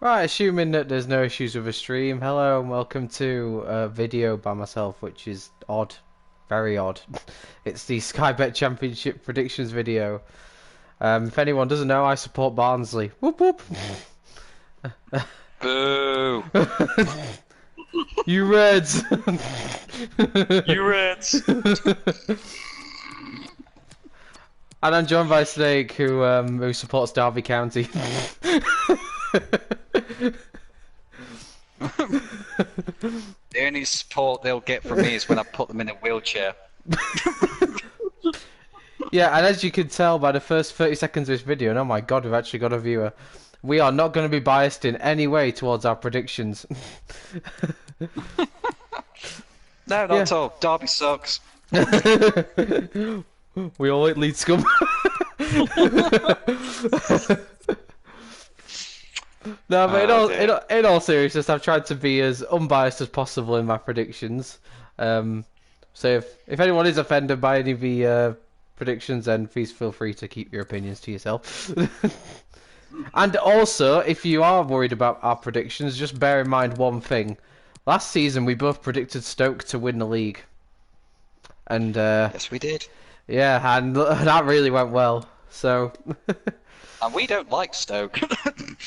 Right, assuming that there's no issues with the stream, hello and welcome to a video by myself, which is odd. Very odd. It's the Sky Bet Championship predictions video. If anyone doesn't know, I support Barnsley. Whoop whoop. Boo! You Reds! You Reds! And I'm joined by Snake, who supports Derby County. The only support they'll get from me is when I put them in a wheelchair. Yeah, and as you can tell by the first 30 seconds of this video, and oh my god, we've actually got a viewer, we are not going to be biased in any way towards our predictions. No, not at all. Derby sucks. We all hate Leeds scum. No, but in all seriousness, I've tried to be as unbiased as possible in my predictions. So if anyone is offended by any of the predictions, then please feel free to keep your opinions to yourself. And also, if you are worried about our predictions, just bear in mind one thing. Last season, we both predicted Stoke to win the league. And, Yes, we did. yeah, and that really went well. So... And we don't like Stoke.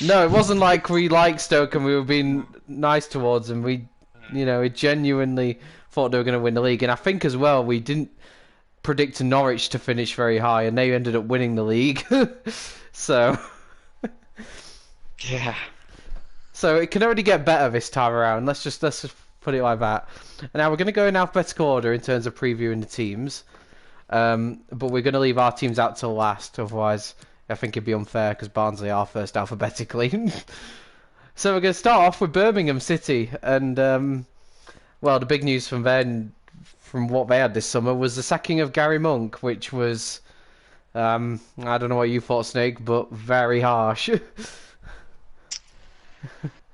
No, it wasn't like we liked Stoke and we were being nice towards them. We genuinely thought they were going to win the league. And I think as well, we didn't predict Norwich to finish very high, and they ended up winning the league. So... Yeah. So it can only get better this time around. Let's just put it like that. And now we're going to go in alphabetical order in terms of previewing the teams. But we're going to leave our teams out till last, otherwise I think it'd be unfair because Barnsley are first alphabetically. So we're going to start off with Birmingham City, and well, the big news from then, from what they had this summer, was the sacking of Gary Monk, which was I don't know what you thought, Snake, but very harsh.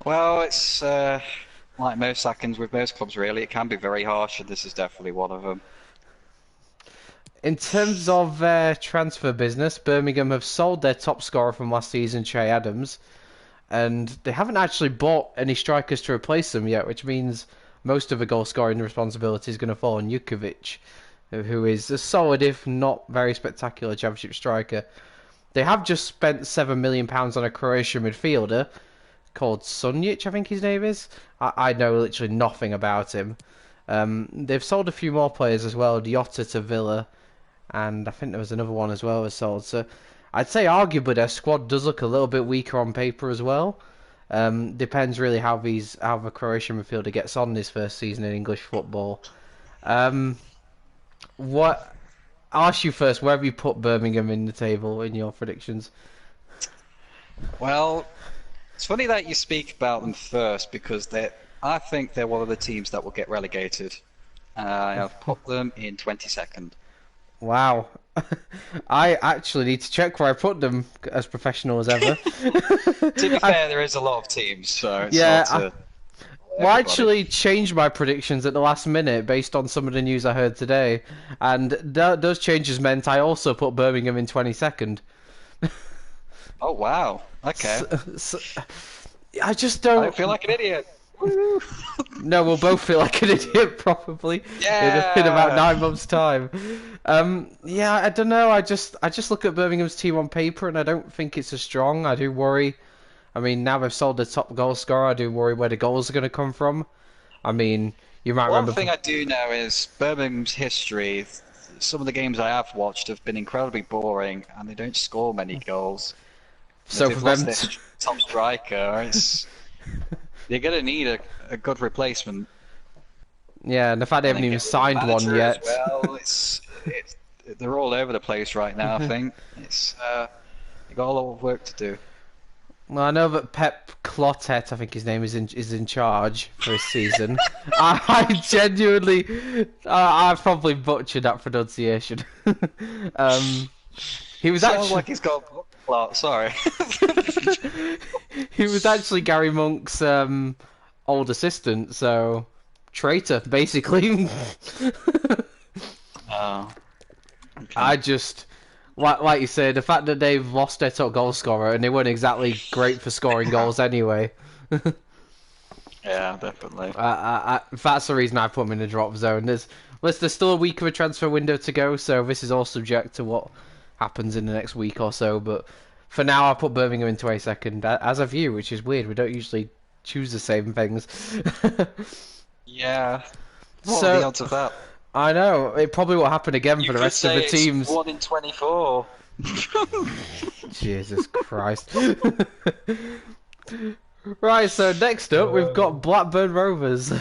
Well, it's like most sackings with most clubs, really. It can be very harsh, and this is definitely one of them. In terms of their transfer business, Birmingham have sold their top scorer from last season, Che Adams, and they haven't actually bought any strikers to replace them yet, which means most of the goal scoring responsibility is going to fall on Jukovic, who is a solid, if not very spectacular, championship striker. They have just spent £7 million on a Croatian midfielder called Sunjic, I think his name is. I know literally nothing about him. They've sold a few more players as well, Diota to Villa, and I think there was another one as well was sold. So I'd say arguably their squad does look a little bit weaker on paper as well. Depends really how the Croatian midfielder gets on his first season in English football. What? I'll ask you first. Where have you put Birmingham in the table in your predictions? Well, it's funny that you speak about them first because I think they're one of the teams that will get relegated. I've put them in 22nd. Wow. I actually need to check where I put them as professional as ever. To be fair, there is a lot of teams, so it's Yeah, not to Well, I everybody. actually changed my predictions at the last minute based on some of the news I heard today, and those changes meant I also put Birmingham in 22nd. Oh wow. Okay. So, I just I don't. don't feel like an idiot. No, we'll both feel like an idiot probably in about Yeah. 9 months' time. Yeah, I don't know. I just look at Birmingham's team on paper and I don't think it's as strong. I do worry. I mean, now they've sold the top goal scorer. I do worry where the goals are going to come from. I mean, you might One remember. thing I do know is Birmingham's history. Some of the games I have watched have been incredibly boring, and they don't score many goals. So They've for lost them, their top striker. They're gonna need a good replacement. yeah, and the fact they And haven't then even get rid of the signed one manager yet. as well. They're all over the place right now. I think they got a lot of work to do. Well, I know that Pep Clotet, I think his name is in charge for his season. I genuinely, I've probably butchered that pronunciation. He was Sounds actually like he's got a book plot. Sorry. he was actually Gary Monk's old assistant, so traitor basically. Oh. I Okay. just like you said, the fact that they've lost their top goal scorer and they weren't exactly great for scoring goals anyway. Yeah, definitely. That's the reason I put them in the drop zone. There's still a week of a transfer window to go, so this is all subject to what happens in the next week or so. But for now, I put Birmingham into a second, as have you, which is weird. We don't usually choose the same things. Yeah. What are the odds of that? I know it probably won't happen again for the rest of the teams. 1 in 24. Jesus Christ. Right, so next up we've got Blackburn Rovers. They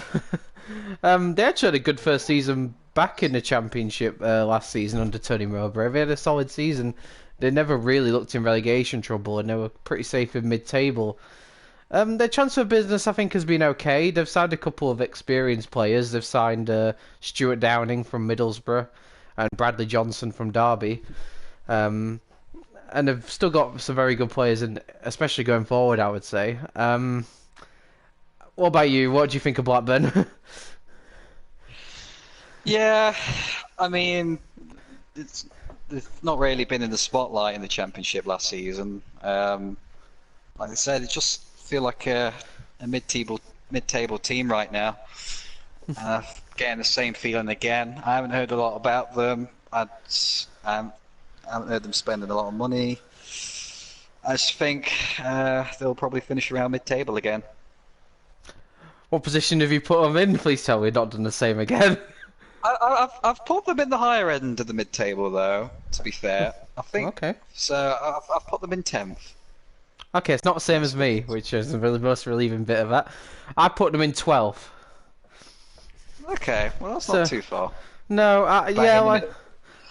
actually had a good first season back in the Championship last season under Tony Mowbray. They had a solid season. They never really looked in relegation trouble and they were pretty safe in mid-table. Their transfer business, I think, has been okay. They've signed a couple of experienced players. They've signed Stuart Downing from Middlesbrough and Bradley Johnson from Derby. And they've still got some very good players, and especially going forward, I would say. What about you? What do you think of Blackburn? Yeah, I mean, it's not really been in the spotlight in the Championship last season. Like I said, it just feel like a mid-table team right now. Getting the same feeling again. I haven't heard a lot about them. I haven't heard them spending a lot of money. I just think they'll probably finish around mid-table again. What position have you put them in? Please tell me you've not done the same again. I've put them in the higher end of the mid-table, though. To be fair, I think. Okay. So I've put them in 10th. Okay, it's not the same as me, which is the most relieving bit of that. I put them in 12th. Okay, well that's not too far. No, yeah,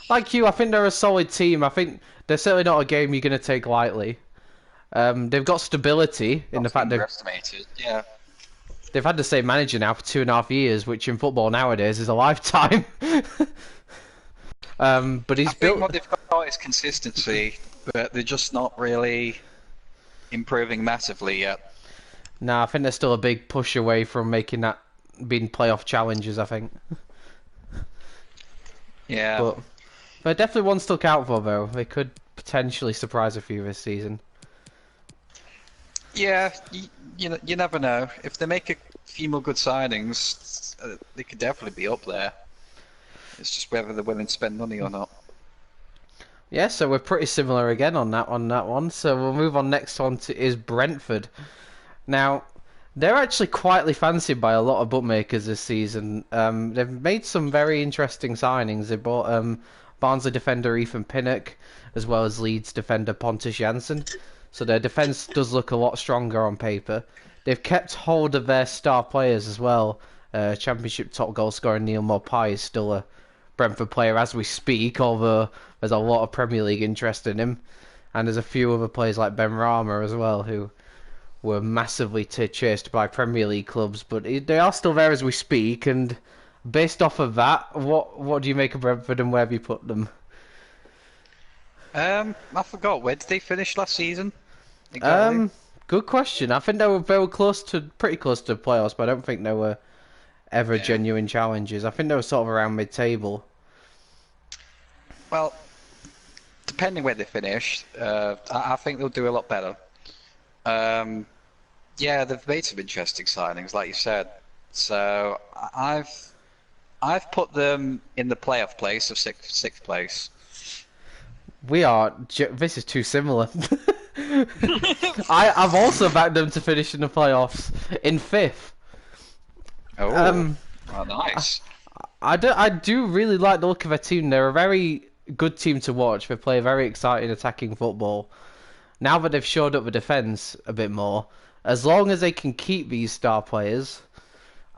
like you, I think they're a solid team. I think they're certainly not a game you're going to take lightly. They've got stability in the fact they've had the same manager now for 2.5 years, which in football nowadays is a lifetime. But he's built. What they've got is consistency, but they're just not really improving massively yet. No, I think they're still a big push away from making that being playoff challenges, I think. Yeah. But they're definitely one to look out for, though. They could potentially surprise a few this season. Yeah, you never know. If they make a few more good signings, they could definitely be up there. It's just whether they're willing to spend money or not. Yeah, so we're pretty similar again on that one. So we'll move on. Next one is Brentford. Now, they're actually quietly fancied by a lot of bookmakers this season. They've made some very interesting signings. They bought Barnsley defender Ethan Pinnock, as well as Leeds defender Pontus Jansson. So their defence does look a lot stronger on paper. They've kept hold of their star players as well. Championship top goal scorer Neil Maupay is still a Brentford player as we speak, although there's a lot of Premier League interest in him. And there's a few other players like Ben Rama as well, who were massively chased by Premier League clubs, but they are still there as we speak. And based off of that, what do you make of Brentford and where have you put them? I forgot, where did they finish last season? Exactly. Good question. I think they were pretty close to playoffs, but I don't think they were ever genuine challenges. I think they were sort of around mid-table. Well, depending where they finish, I think they'll do a lot better. Yeah, they've made some interesting signings, like you said. So I've put them in the playoff place of sixth place. This is too similar. I've also backed them to finish in the playoffs in 5th. Oh, nice. I do really like the look of their team. They're a very good team to watch. They play very exciting attacking football. Now that they've shored up the defence a bit more, as long as they can keep these star players,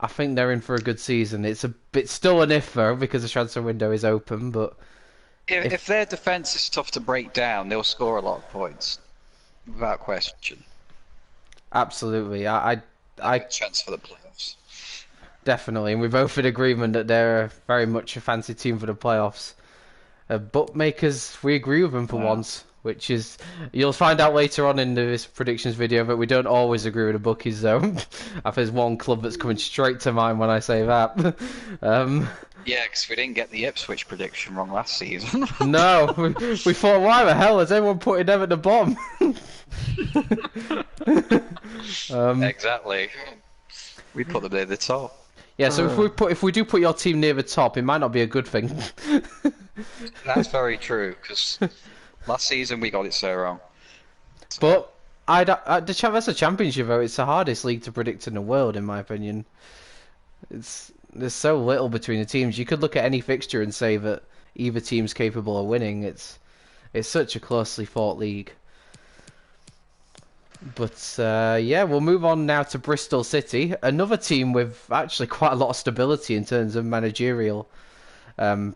I think they're in for a good season. It's still an if though, because the transfer window is open, but if their defence is tough to break down, they'll score a lot of points, without question. Absolutely, I chance for the playoffs. Definitely, and we're both in agreement that they're very much a fancy team for the playoffs. Bookmakers, we agree with them for once. which is you'll find out later on in this predictions video that we don't always agree with the bookies though. I think there's one club that's coming straight to mind when I say that. Yeah, because we didn't get the Ipswich prediction wrong last season. No, we thought, why the hell is everyone putting them at the bottom? Exactly. We put them near the top. Yeah, so if we do put your team near the top, it might not be a good thing. That's very true, because last season we got it so wrong. But that's a championship though. It's the hardest league to predict in the world, in my opinion. There's so little between the teams. You could look at any fixture and say that either team's capable of winning. It's such a closely fought league. But yeah, we'll move on now to Bristol City, another team with actually quite a lot of stability in terms of managerial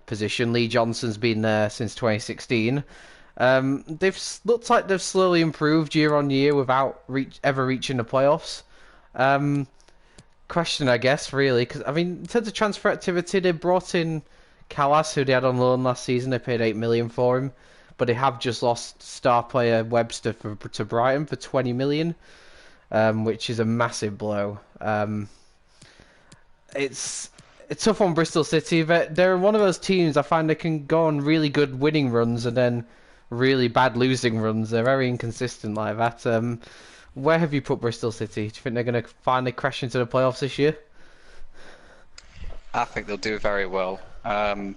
position. Lee Johnson's been there since 2016. They've looked like they've slowly improved year on year without ever reaching the playoffs. Question, I guess, really, because I mean, in terms of transfer activity, they brought in Callas, who they had on loan last season. They paid $8 million for him, but they have just lost star player Webster to Brighton for $20 million, which is a massive blow. It's tough on Bristol City. They're one of those teams I find they can go on really good winning runs and then really bad losing runs. They're very inconsistent like that. Where have you put Bristol City? Do you think they're going to finally crash into the playoffs this year? I think they'll do very well. They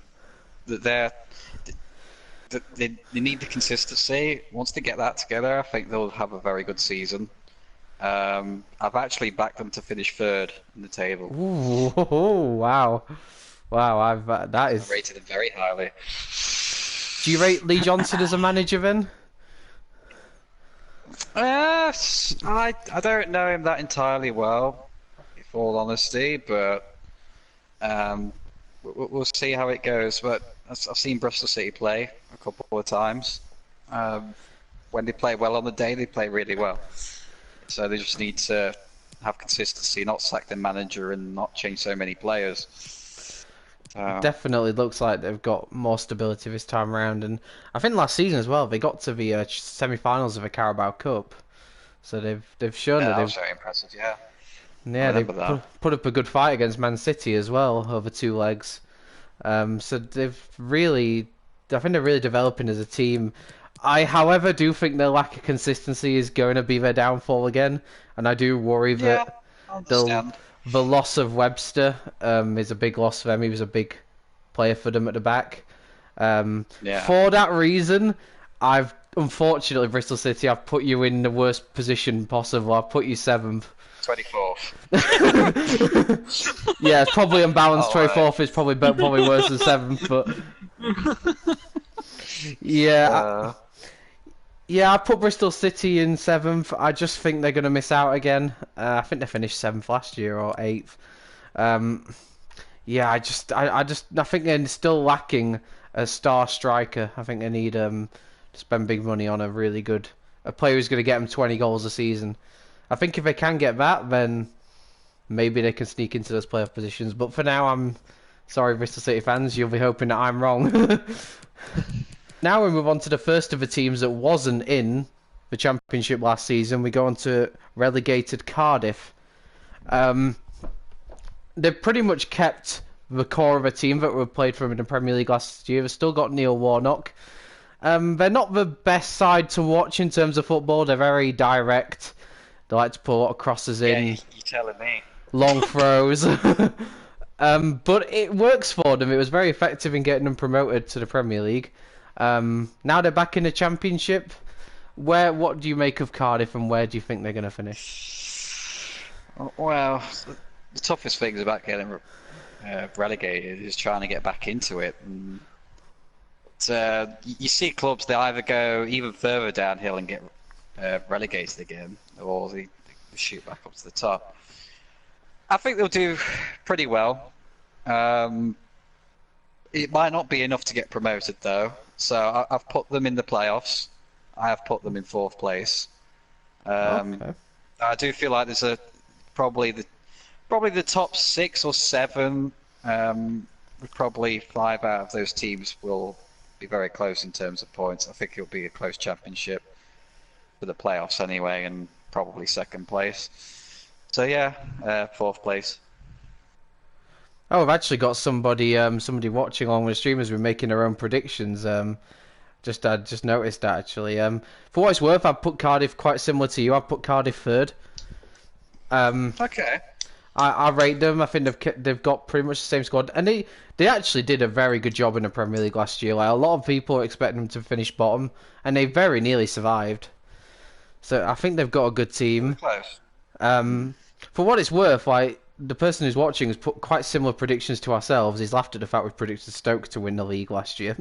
need the consistency. Once they get that together, I think they'll have a very good season. I've actually backed them to finish third in the table. Ooh, wow. That is... I rated them very highly. Do you rate Lee Johnson as a manager then? I don't know him that entirely well, in all honesty, but we'll see how it goes. But I've seen Bristol City play a couple of times. When they play well on the day, they play really well. So they just need to have consistency, not sack their manager and not change so many players. Definitely looks like they've got more stability this time around, and I think last season as well they got to the semi-finals of the Carabao Cup, so they've shown that that they've was very impressive. Yeah, they put up a good fight against Man City as well over two legs. So I think they're really developing as a team. I, however, do think their lack of consistency is going to be their downfall again, and I do worry that the loss of Webster is a big loss for them. He was a big player for them at the back. For that reason, unfortunately, Bristol City, I've put you in the worst position possible. I've put you 7th. 24th. Yeah, it's probably unbalanced. 24th is probably worse than 7th, but yeah. Yeah, I put Bristol City in 7th. I just think they're going to miss out again. I think they finished 7th last year or 8th. Yeah, I think they're still lacking a star striker. I think they need to spend big money on a player who's going to get them 20 goals a season. I think if they can get that, then maybe they can sneak into those playoff positions. But for now, I'm sorry, Bristol City fans. You'll be hoping that I'm wrong. Now we move on to the first of the teams that wasn't in the Championship last season. We go on to relegated Cardiff. They've pretty much kept the core of a team that were played from in the Premier League last year. They've still got Neil Warnock. They're not the best side to watch in terms of football. They're very direct. They like to put a lot of crosses in. Yeah, you're telling me. Long throws. But it works for them. It was very effective in getting them promoted to the Premier League. Now they're back in the Championship. What do you make of Cardiff, and where do you think they're going to finish? Well, the toughest things about getting relegated is trying to get back into it. And, you see clubs, they either go even further downhill and get relegated again, or they shoot back up to the top. I think they'll do pretty well. It might not be enough to get promoted though, so I've put them in the playoffs. I have put them in 4th place. Okay. I do feel like there's probably the top 6 or 7. Probably 5 out of those teams will be very close in terms of points. I think it'll be a close championship for the playoffs anyway, and probably second place. So yeah, fourth place. Oh, I've actually got somebody watching along with the streamers. We're making their own predictions. I just noticed that actually. For what it's worth, I've put Cardiff quite similar to you. I've put Cardiff third. Okay. I rate them. I think they've got pretty much the same squad, and they actually did a very good job in the Premier League last year. Like a lot of people were expecting them to finish bottom, and they very nearly survived. So I think they've got a good team. Close. For what it's worth, like the person who's watching has put quite similar predictions to ourselves. He's laughed at the fact we predicted Stoke to win the league last year.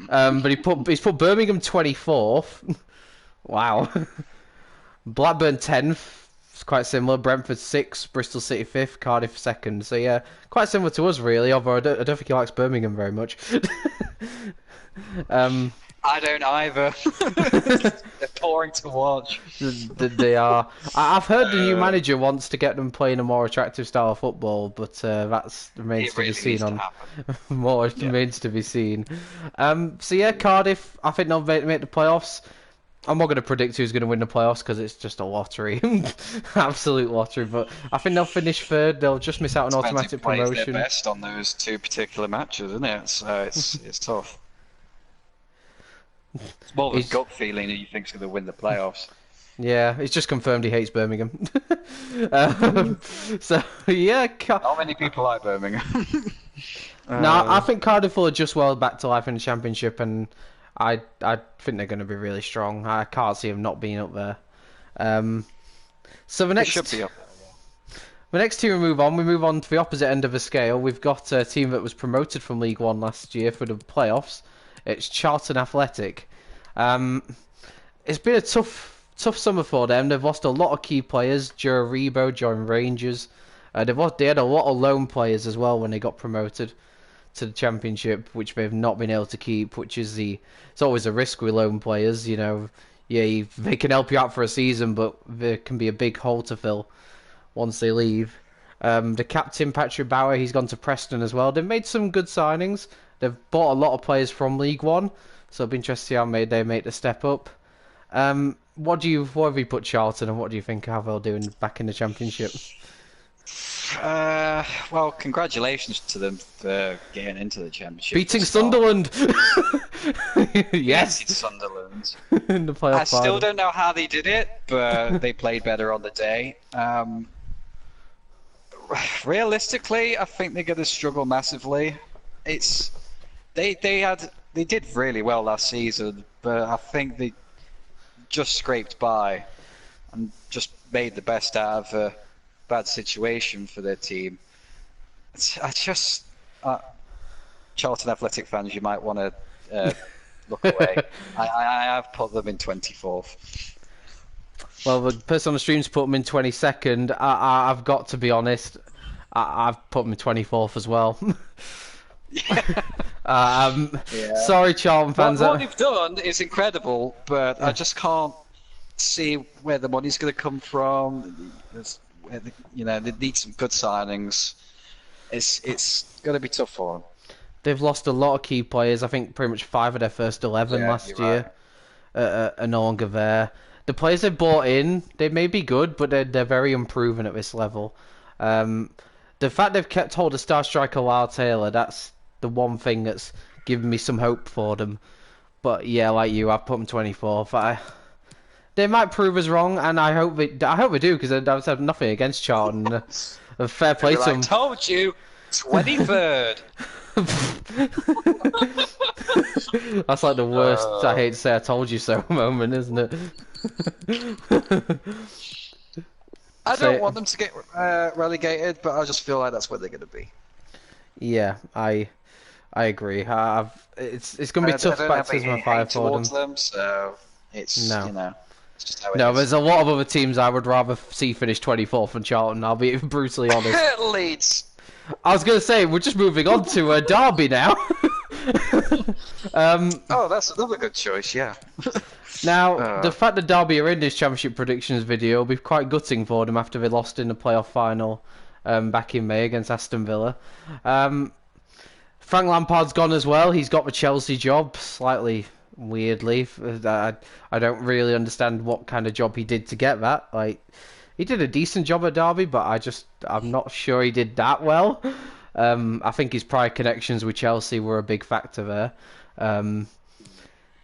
But he's put Birmingham 24th. Wow. Blackburn 10th. It's quite similar. Brentford 6th. Bristol City 5th. Cardiff 2nd. So yeah, quite similar to us really. Although I don't think he likes Birmingham very much. I don't either. They're boring to watch. They are. I've heard the new manager wants to get them playing a more attractive style of football, but that remains to be seen. Remains to be seen. So yeah, Cardiff. I think they'll make the playoffs. I'm not going to predict who's going to win the playoffs because it's just a lottery, absolute lottery. But I think they'll finish third. They'll just miss out on automatic promotion. Their best on those two particular matches, isn't it? So it's tough. It's more of a gut feeling who you think's going to win the playoffs. Yeah, it's just confirmed he hates Birmingham. So yeah, not many people like Birmingham. No, I think Cardiff will adjust well back to life in the Championship, and I think they're going to be really strong. I can't see them not being up there. So the should be up there. The next team we move on to the opposite end of the scale. We've got a team that was promoted from League One last year for the playoffs. It's Charlton Athletic. It's been a tough summer for them. They've lost a lot of key players. Joe Rebo joined Rangers. They had a lot of loan players as well when they got promoted to the Championship, which they've not been able to keep. It's always a risk with loan players. You know, yeah, they can help you out for a season, but there can be a big hole to fill once they leave. The captain Patrick Bauer, he's gone to Preston as well. They've made some good signings. They've bought a lot of players from League One, so it'll be interesting to see how they make the step up. What have you put Charlton, and what do you think how they'll do back in the Championship? Well, congratulations to them for getting into the Championship. Beating Sunderland! Yes, it's Sunderland. In the playoff I still don't know how they did it, but they played better on the day. Realistically, I think they're going to struggle massively. They did really well last season, but I think they just scraped by and just made the best out of a bad situation for their team. Charlton Athletic fans, you might want to look away. I have put them in 24th. Well, the person on the stream's put them in 22nd. I've got to be honest, I've put them in 24th as well. Sorry, Charlton fans. What they've done is incredible, but I just can't see where the money's going to come from. They need some good signings. It's going to be tough for them. They've lost a lot of key players. I think pretty much 5 of their first 11 last year are no longer there. The players they've bought in, they may be good, but they're very unproven at this level. The fact they've kept hold of star striker Lyle Taylor, that's the one thing that's given me some hope for them. But yeah, like you, I've put them 24th. They might prove us wrong, and I hope they do, because I've said nothing against Charlton. Fair play to them. I told you, 23rd. That's like the worst I hate to say I told you so moment, isn't it? I don't want them to get relegated, but I just feel like that's where they're going to be. Yeah, I agree. It's going to be tough baptism of fire for them. So it's it's just how it is. There's a lot of other teams I would rather see finish 24th than Charlton. I'll be brutally honest. Leeds. I was going to say we're just moving on to Derby now. Oh, that's another good choice. Yeah. Now, the fact that Derby are in this Championship predictions video will be quite gutting for them after they lost in the playoff final back in May against Aston Villa. For Frank Lampard's gone as well. He's got the Chelsea job, slightly weirdly. I don't really understand what kind of job he did to get that. Like, he did a decent job at Derby, but I'm not sure he did that well. I think his prior connections with Chelsea were a big factor there.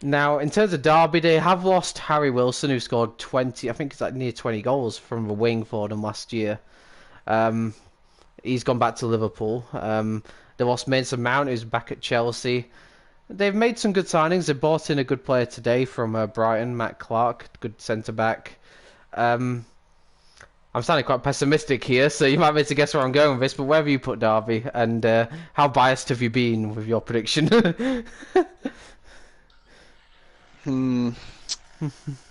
Now, in terms of Derby, they have lost Harry Wilson, who scored 20, I think it's like near 20 goals from the wing for them last year. He's gone back to Liverpool. They lost Mason Mount, who's back at Chelsea. They've made some good signings. They bought in a good player today from Brighton, Matt Clark, good centre-back. I'm sounding quite pessimistic here, so you might be able to guess where I'm going with this, but where have you put Derby, and how biased have you been with your prediction?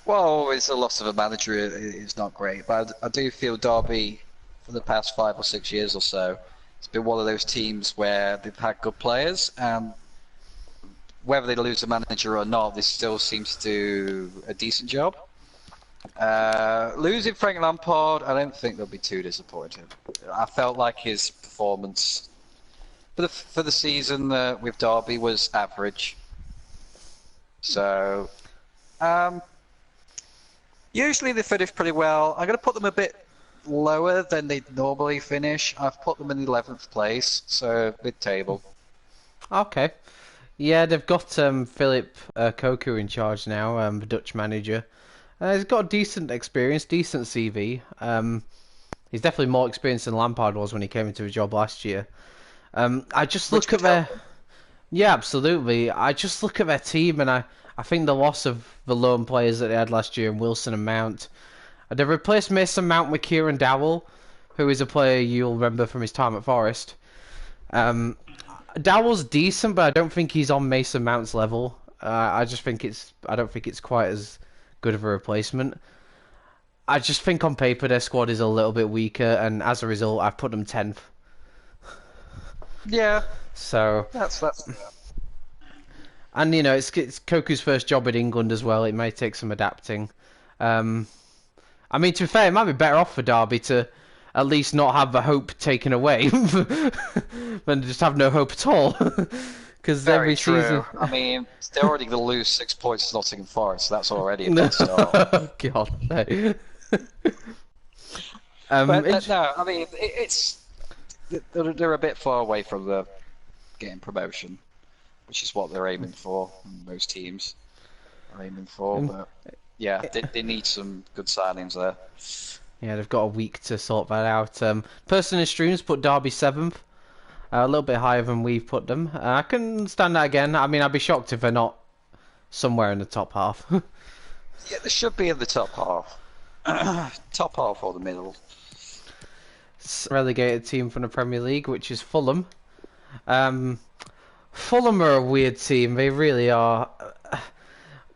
Well, it's a loss of a manager. It's not great, but I do feel Derby, for the past 5 or 6 years or so, it's been one of those teams where they've had good players, and whether they lose a manager or not, they still seems to do a decent job. Losing Frank Lampard, I don't think they'll be too disappointed. I felt like his performance for the season with Derby was average. So, usually they finish pretty well. I'm going to put them a bit lower than they normally finish. I've put them in 11th place, so mid-table. Okay. Yeah, they've got Philip Cocu in charge now, the Dutch manager. He's got decent experience, decent CV. He's definitely more experienced than Lampard was when he came into the job last year. I just look at their... Yeah, absolutely. I just look at their team, and I think the loss of the lone players that they had last year, Wilson and Mount, they've replaced Mason Mount with Kieran Dowell, who is a player you'll remember from his time at Forest. Dowell's decent, but I don't think he's on Mason Mount's level. I don't think it's quite as good of a replacement. I just think on paper their squad is a little bit weaker, and as a result, I've put them 10th. Yeah. So that's and it's Koku's first job in England as well. It may take some adapting. I mean, to be fair, it might be better off for Derby to at least not have the hope taken away than just have no hope at all. Because every season, I mean, they're already going to lose 6 points to Nottingham Forest. So that's already a bad start. God. No. But no, I mean, they're a bit far away from the getting promotion, which is what they're aiming for. Most teams are aiming for, but yeah, they need some good signings there. Yeah, they've got a week to sort that out. Person in streams put Derby 7th, a little bit higher than we've put them. I can understand that again. I mean, I'd be shocked if they're not somewhere in the top half. Yeah, they should be in the top half. Top half or the middle. Relegated team from the Premier League, which is Fulham. Fulham are a weird team. They really are.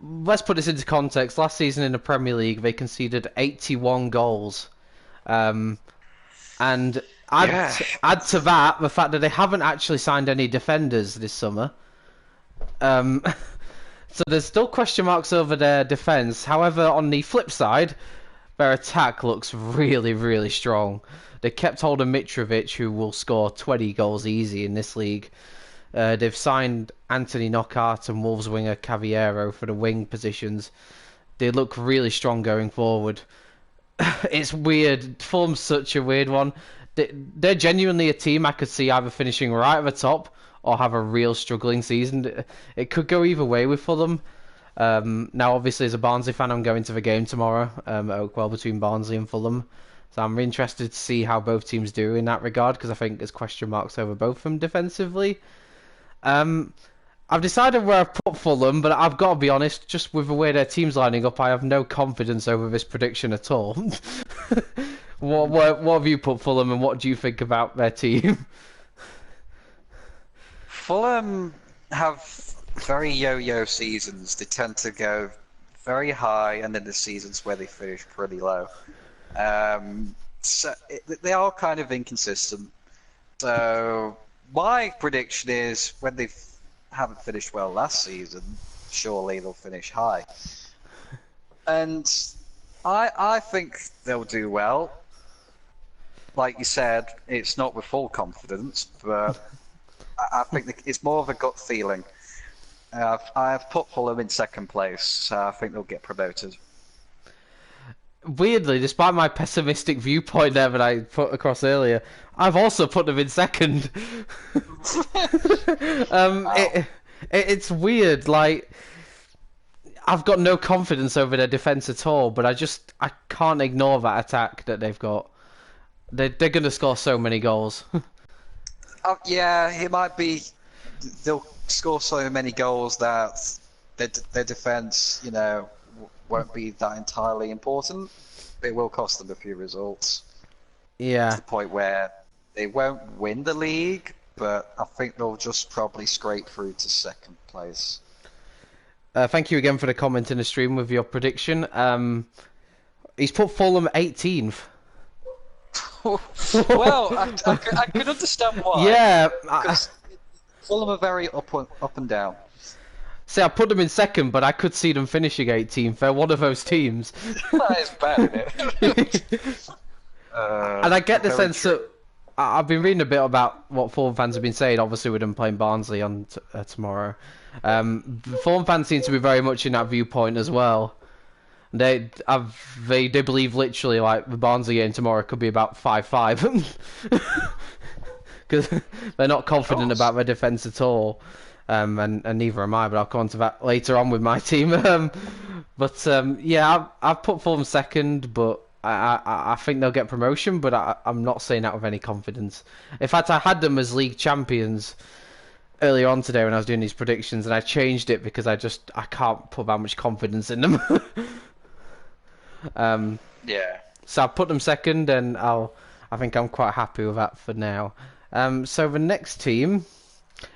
Let's put this into context. Last season in the Premier League, they conceded 81 goals. And add to that the fact that they haven't actually signed any defenders this summer. So there's still question marks over their defence. However, on the flip side, their attack looks really, really strong. They kept hold of Mitrovic, who will score 20 goals easy in this league. They've signed Anthony Knockaert and Wolves winger Cavallero for the wing positions. They look really strong going forward. It's weird. Fulham's such a weird one. They're genuinely a team I could see either finishing right at the top or have a real struggling season. It could go either way with Fulham. Now, obviously, as a Barnsley fan, I'm going to the game tomorrow at Oakwell between Barnsley and Fulham. So I'm interested to see how both teams do in that regard, because I think there's question marks over both of them defensively. I've decided where I've put Fulham, but I've got to be honest, just with the way their team's lining up, I have no confidence over this prediction at all. What have you put Fulham, and what do you think about their team? Fulham have very yo-yo seasons. They tend to go very high, and then the seasons where they finish pretty low. They are kind of inconsistent. So my prediction is when they haven't finished well last season, surely they'll finish high. And I think they'll do well. Like you said, it's not with full confidence, but I think it's more of a gut feeling. I've put Fulham in second place, so I think they'll get promoted. Weirdly, despite my pessimistic viewpoint there that I put across earlier, I've also put them in second. Wow. It's weird. Like, I've got no confidence over their defense at all, but I can't ignore that attack that they've got. They're going to score so many goals. Oh, yeah, it might be. They'll score so many goals that their defense, won't be that entirely important. It will cost them a few results. Yeah. To the point where they won't win the league, but I think they'll just probably scrape through to second place. Thank you again for the comment in the stream with your prediction. He's put Fulham 18th. Well, I can understand why. Yeah. Because Fulham are very up and down. See, I put them in second, but I could see them finishing 18th. They're one of those teams. That is bad, isn't it? And I get the sense that I've been reading a bit about what Fulham fans have been saying, obviously with them playing Barnsley on tomorrow. Fulham fans seem to be very much in that viewpoint as well. They believe literally like the Barnsley game tomorrow could be about 5-5 because they're not confident about their defence at all. And neither am I, but I'll come on to that later on with my team. Yeah, I've put Fulham second, but I think they'll get promotion, but I'm not saying that with any confidence. In fact, I had them as league champions earlier on today when I was doing these predictions, and I changed it because I can't put that much confidence in them. Yeah. So I put them second, and I think I'm quite happy with that for now. So the next team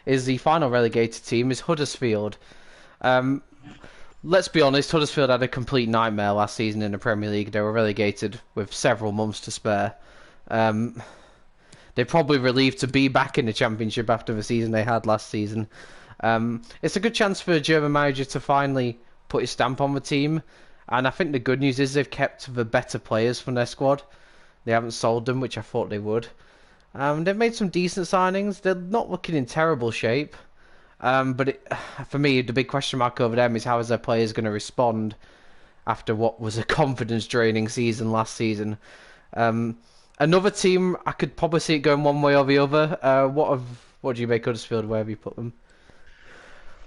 is the final relegated team, is Huddersfield. Let's be honest, Huddersfield had a complete nightmare last season in the Premier League. They were relegated with several months to spare. They're probably relieved to be back in the Championship after the season they had last season. It's a good chance for a German manager to finally put his stamp on the team. And I think the good news is they've kept the better players from their squad. They haven't sold them, which I thought they would. They've made some decent signings. They're not looking in terrible shape. But for me, the big question mark over them is how is their players going to respond after what was a confidence-draining season last season. Another team, I could probably see it going one way or the other. What do you make Huddersfield? Where have you put them?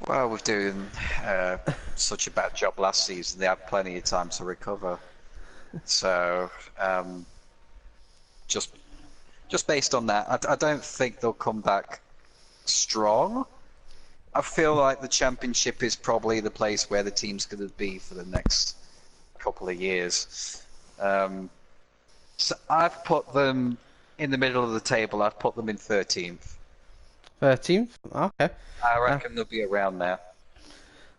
Well, we're doing such a bad job last season. They had plenty of time to recover. So, just based on that, I don't think they'll come back strong. I feel like the Championship is probably the place where the team's going to be for the next couple of years. So I've put them in the middle of the table. I've put them in 13th. 13th? Okay. I reckon they'll be around there.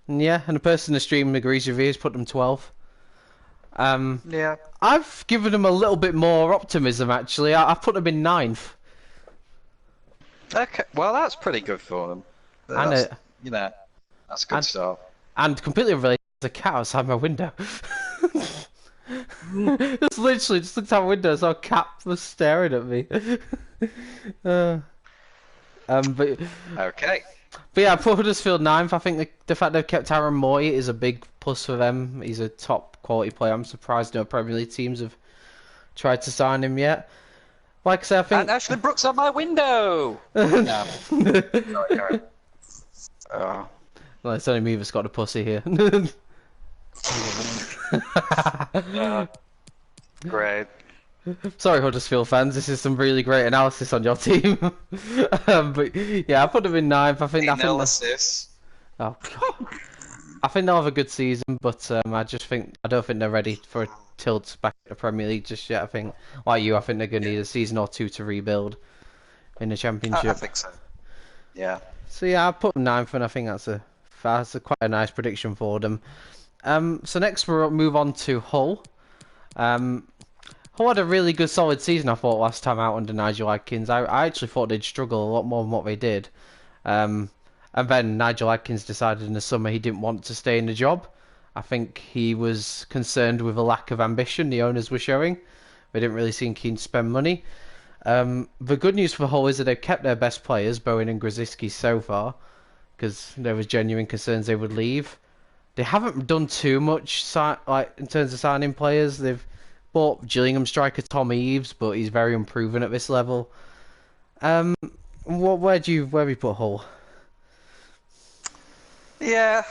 Yeah, and the person in the stream agrees with you. He's put them 12th. Yeah. I've given them a little bit more optimism, actually. I've put them in 9th. Okay, well, that's pretty good for them. That's a good start. And completely unrelated, there's a cat outside my window. Just literally just looked out my window, so a cat was staring at me. But Okay. But yeah, I put Huddersfield 9th. I think the fact they've kept Aaron Moy is a big plus for them. He's a top quality player. I'm surprised no Premier League teams have tried to sign him yet. Like I said, I think... And Ashley Brooks on my window! No. Sorry, well, it's only me that's got a pussy here. Great. Sorry, Huddersfield fans. This is some really great analysis on your team. But yeah, I put them in 9th. Analysis. Oh, God. I think they'll have a good season, but I don't think they're ready for a tilt back to the Premier League just yet. I think, like you, I think they're going to need a season or two to rebuild in the Championship. I think so. Yeah. So yeah, I put them 9th, and I think that's quite a nice prediction for them. So next we'll move on to Hull. Hull had a really good solid season, I thought, last time out under Nigel Adkins. I actually thought they'd struggle a lot more than what they did. And then Nigel Adkins decided in the summer he didn't want to stay in the job. I think he was concerned with a lack of ambition the owners were showing. They didn't really seem keen to spend money. The good news for Hull is that they've kept their best players, Bowen and Grzycki, so far, because there was genuine concerns they would leave. They haven't done too much, like in terms of signing players. They've bought Gillingham striker Tom Eaves, but he's very unproven at this level. Um, where do you put Hull? Yeah,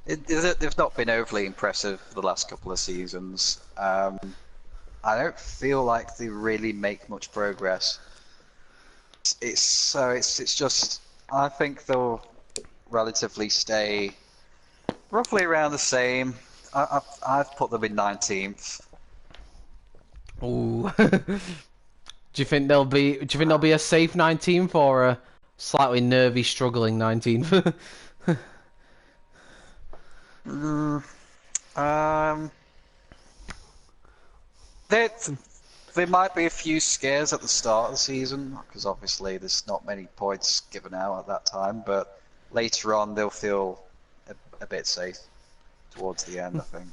they've not been overly impressive the last couple of seasons. I don't feel like they really make much progress. It's just I think they'll relatively stay roughly around the same. I've put them in 19th. Ooh. Do you think they'll be a safe 19th or a slightly nervy, struggling 19th? Mm, um, there there might be a few scares at the start of the season because obviously there's not many points given out at that time, but later on they'll feel a bit safe towards the end, I think.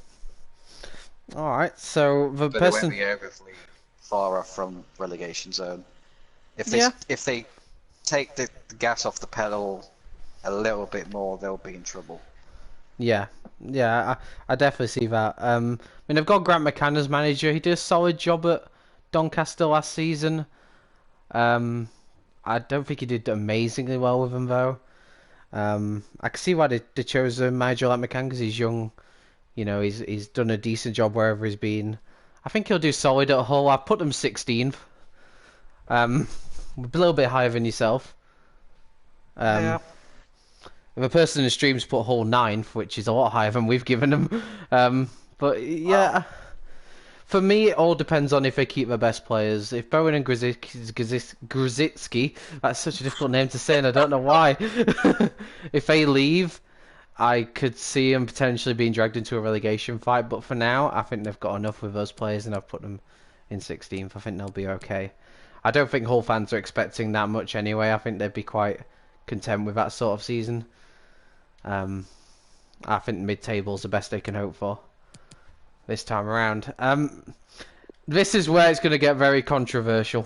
All right, so the But they won't person, be overly far off from relegation zone. yeah, If they take the gas off the pedal a little bit more, they'll be in trouble. yeah, yeah, I definitely see that. I mean, they've got Grant McCann as manager. He did a solid job at Doncaster last season. Um, I don't think he did amazingly well with them though. I can see why they chose a manager like McCann because he's young. You know, he's done a decent job wherever he's been. I think he'll do solid at Hull. I put them 16th. Um, a little bit higher than yourself. Yeah. Um, if a person in the streams put Hull 9th, which is a lot higher than we've given them. But Wow. yeah, for me, it all depends on if they keep their best players. If Bowen and Grzycki, that's such a difficult name to say, and I don't know why. If they leave, I could see them potentially being dragged into a relegation fight. But for now, I think they've got enough with those players, and I've put them in 16th. I think they'll be okay. I don't think Hull fans are expecting that much anyway. I think they'd be quite content with that sort of season. Um, I think mid-table's the best they can hope for this time around. This is where it's going to get very controversial.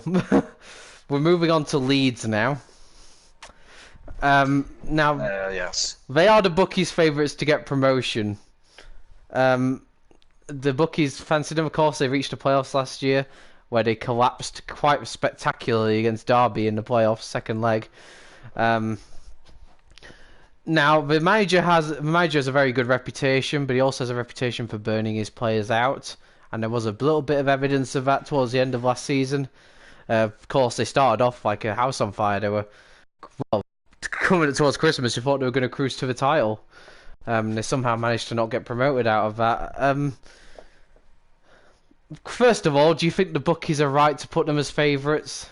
We're moving on to Leeds now. Now Yes. they are the bookies' favourites to get promotion. Um, the bookies fancied them, of course. They reached the playoffs last year, where they collapsed quite spectacularly against Derby in the playoffs, second leg. Um, Now the manager has a very good reputation, but he also has a reputation for burning his players out, and there was a little bit of evidence of that towards the end of last season. Of course, they started off like a house on fire. They were coming towards Christmas. You thought they were going to cruise to the title. They somehow managed to not get promoted out of that. First of all, do you think the bookies are right to put them as favourites?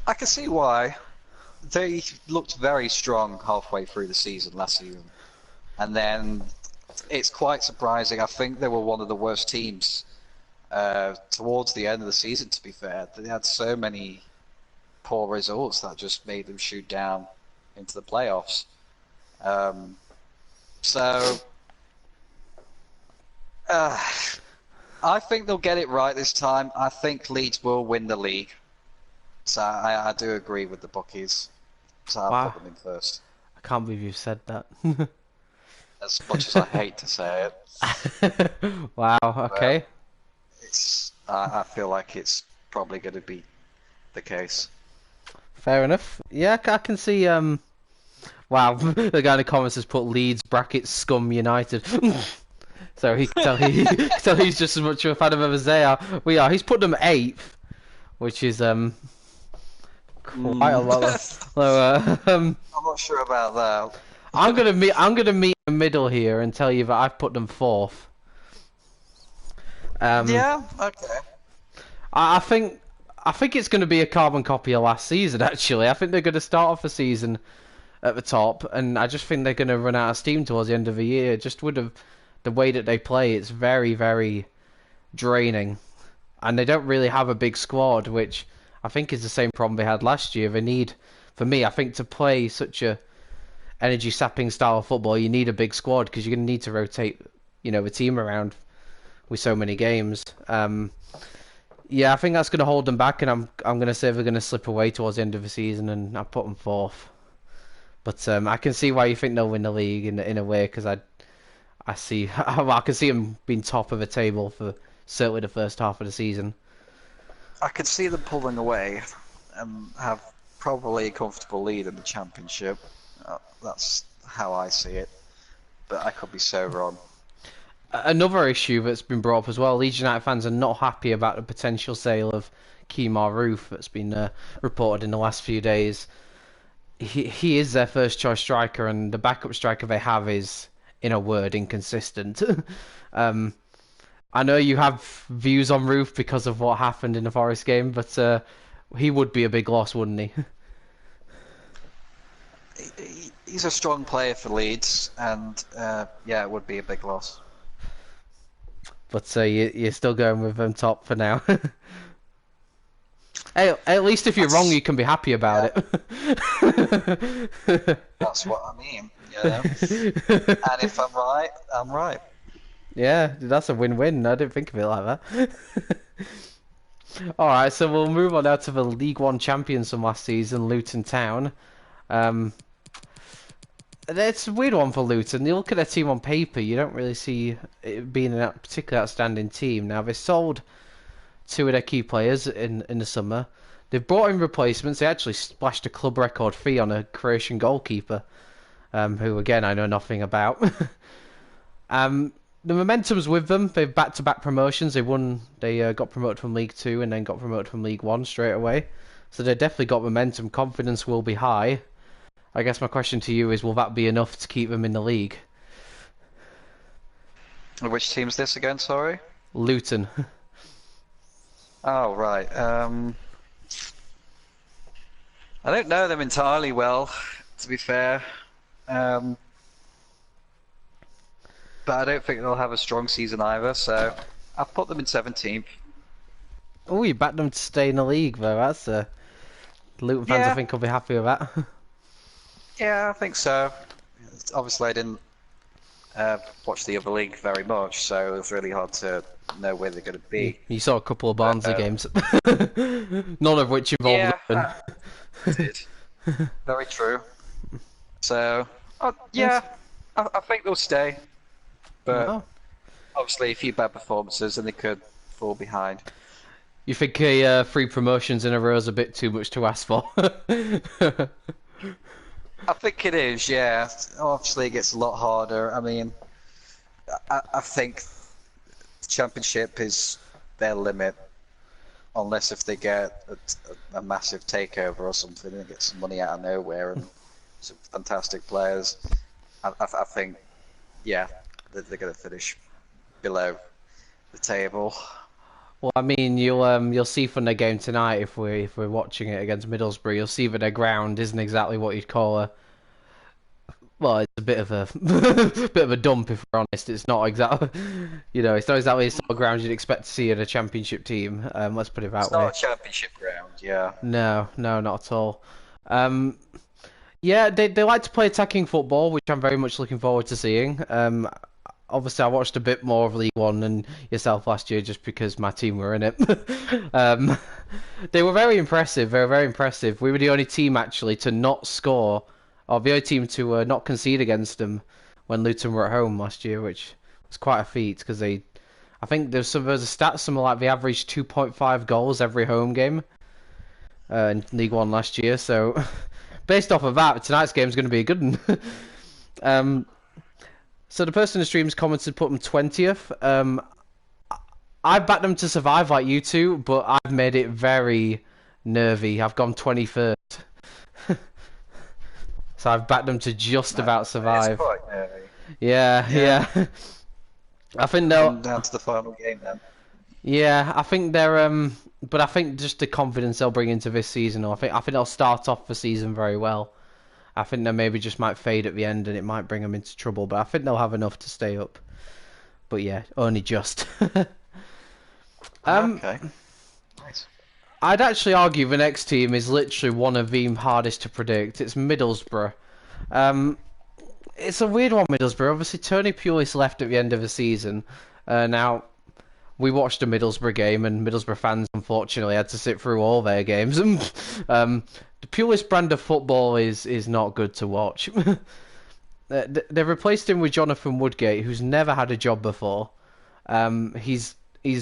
I can see why. They looked very strong halfway through the season last season. And then it's quite surprising. I think they were one of the worst teams towards the end of the season, to be fair. They had so many poor results that just made them shoot down into the playoffs. Um, so uh, I think they'll get it right this time. I think Leeds will win the league. So I do agree with the bookies. So I'll Wow, put them in first. I can't believe you've said that. As much as I hate to say Wow. but Okay. I feel like it's probably going to be the case. Fair enough. Yeah, I can see. Wow, the guy in the comments has put Leeds brackets scum United. So he can tell tell he's just as much of a fan of them as they are. We are. He's put them eighth, which is quite a Mm. lot lower. I'm not sure about that. I'm gonna meet in the middle here and tell you that I've put them fourth. Um, Yeah, okay. I think it's gonna be a carbon copy of last season. Actually, I think they're gonna start off the season at the top, and I just think they're gonna run out of steam towards the end of the year. Just with the way that they play, it's very, very draining, and they don't really have a big squad, which I think is the same problem they had last year. They need, for me, I think to play such a energy sapping style of football, you need a big squad because you're gonna need to rotate, the team around with so many games. Yeah, I think that's going to hold them back, and I'm going to say they're going to slip away towards the end of the season, and I put them fourth. But I can see why you think they'll win the league in a way, because I see I can see them being top of the table for certainly the first half of the season. I could see them pulling away and have probably a comfortable lead in the championship. That's how I see it, but I could be so wrong. Another issue that's been brought up as well, Leeds United fans are not happy about the potential sale of Kemar Roofe that's been reported in the last few days. He is their first choice striker, and the backup striker they have is, in a word, inconsistent. I know you have views on Roofe because of what happened in the Forest game, but he would be a big loss, wouldn't he? He's a strong player for Leeds, and yeah, it would be a big loss. But you're still going with them top for now. Hey, at least if you're wrong, you can be happy about it. That's what I mean, you know? And if I'm right, I'm right. Yeah, that's a win-win. I didn't think of it like that. Alright, so we'll move on now to the League One champions from last season, Luton Town. It's a weird one for Luton. You look at their team on paper, you don't really see it being a particularly outstanding team. Now, they sold two of their key players in the summer. They've brought in replacements. They actually splashed a club record fee on a Croatian goalkeeper, who, again, I know nothing about. The momentum's with them. They've back-to-back promotions. They got promoted from League Two and then got promoted from League One straight away. So they've definitely got momentum. Confidence will be high. I guess my question to you is, will that be enough to keep them in the league? Which team's this again, sorry? Luton. Oh, right. I don't know them entirely well, to be fair. But I don't think they'll have a strong season either, so I've put them in 17th. Oh, you backed them to stay in the league, though. That's Luton fans, I think, will be happy with that. Yeah, I think so. Obviously, I didn't watch the other league very much, so it was really hard to know where they're going to be. You saw a couple of Barnsley games, none of which involved Luton. Did. Very true. So, yeah, I think they'll stay. But obviously, a few bad performances and they could fall behind. You think 3 promotions in a row is a bit too much to ask for? I think it is, yeah. Obviously, it gets a lot harder. I mean, I think the championship is their limit, unless if they get a massive takeover or something and get some money out of nowhere and some fantastic players. I think, yeah, they're going to finish below the table. Well, I mean, you'll see from the game tonight if we're watching it against Middlesbrough, you'll see that their ground isn't exactly what you'd call a. Well, it's a bit of a bit of a dump if we're honest. It's not exactly, it's not exactly the sort of ground you'd expect to see at a championship team. Let's put it that way. It's not a championship ground, yeah. No, not at all. Yeah, they like to play attacking football, which I'm very much looking forward to seeing. Obviously, I watched a bit more of League One than yourself last year, just because my team were in it. They were very impressive. They were very impressive. We were the only team actually to not score, or the only team to not concede against them when Luton were at home last year, which was quite a feat because I think there's a stat somewhere like they averaged 2.5 goals every home game in League One last year. So based off of that, tonight's game is going to be a good one. So the person in the stream's commented put them 20th. I backed them to survive like you two, but I've made it very nervy. I've gone 21st. So I've backed them to just about survive. It's quite nervy. Yeah. I think they'll come down to the final game then. Yeah, I think they're but I think just the confidence they'll bring into this season, I think they'll start off the season very well. I think they maybe just might fade at the end and it might bring them into trouble, but I think they'll have enough to stay up. But yeah, only just. Okay. Nice. I'd actually argue the next team is literally one of the hardest to predict. It's Middlesbrough. It's a weird one, Middlesbrough. Obviously, Tony Pulis left at the end of the season. Now, we watched a Middlesbrough game, and Middlesbrough fans unfortunately had to sit through all their games. The purest brand of football is not good to watch. They've replaced him with Jonathan Woodgate, who's never had a job before. He's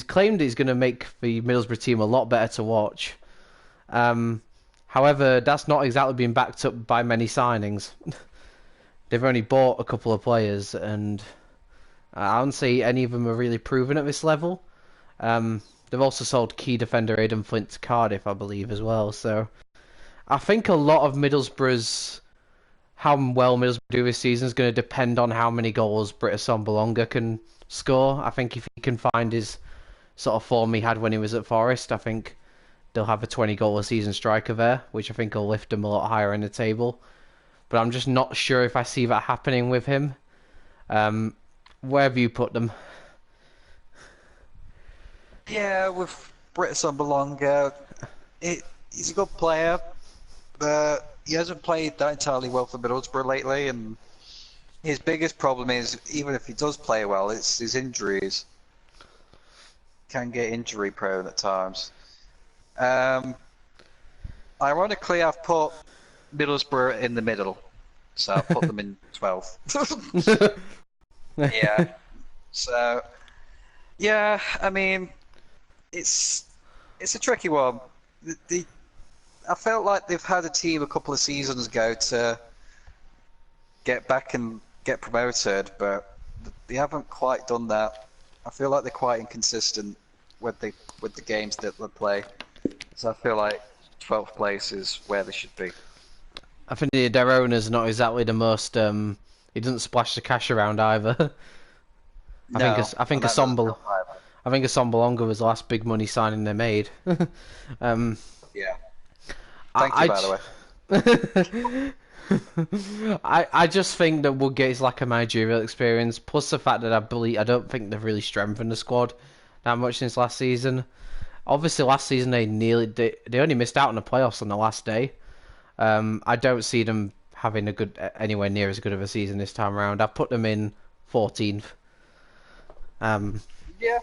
claimed he's going to make the Middlesbrough team a lot better to watch. However, that's not exactly been backed up by many signings. They've only bought a couple of players, and I don't see any of them are really proven at this level. They've also sold key defender Aidan Flint to Cardiff, I believe, as well. So I think a lot of how well Middlesbrough do this season is going to depend on how many goals Britt Assombalonga can score. I think if he can find his sort of form he had when he was at Forest, I think they'll have a 20-goal-a-season striker there, which I think will lift him a lot higher in the table. But I'm just not sure if I see that happening with him. Where have you put them? Yeah, with Britt Assombalonga, he's a good player, but he hasn't played that entirely well for Middlesbrough lately, and his biggest problem is, even if he does play well, it's his injuries. Can get injury prone at times. Ironically, I've put Middlesbrough in the middle, so I've put them in 12th. Yeah. So, yeah, I mean, it's a tricky one. I felt like they've had a team a couple of seasons ago to get back and get promoted, but they haven't quite done that. I feel like they're quite inconsistent with the games that they play. So I feel like 12th place is where they should be. I think their owner's not exactly the most. He doesn't splash the cash around either. I think Assombalonga was the last big money signing they made. Yeah. Thank you, by the way. I just think that Woodgate's lack of managerial experience, plus the fact that I don't think they've really strengthened the squad that much since last season. Obviously, last season they only missed out on the playoffs on the last day. I don't see them having anywhere near as good of a season this time around. I put them in 14th. Yeah.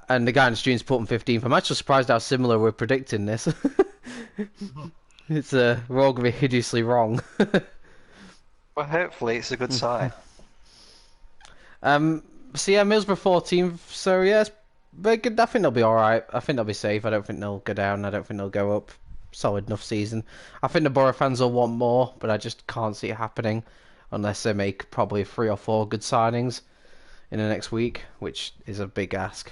And the guy in the stream's put them 15th. I'm actually surprised how similar we're predicting this. We're all going to be hideously wrong. Well, hopefully it's a good sign. So yeah, Middlesbrough 14th. So yeah, I think they'll be alright. I think they'll be safe. I don't think they'll go down. I don't think they'll go up. Solid enough season. I think the Borough fans will want more, but I just can't see it happening unless they make probably 3 or 4 good signings in the next week, which is a big ask.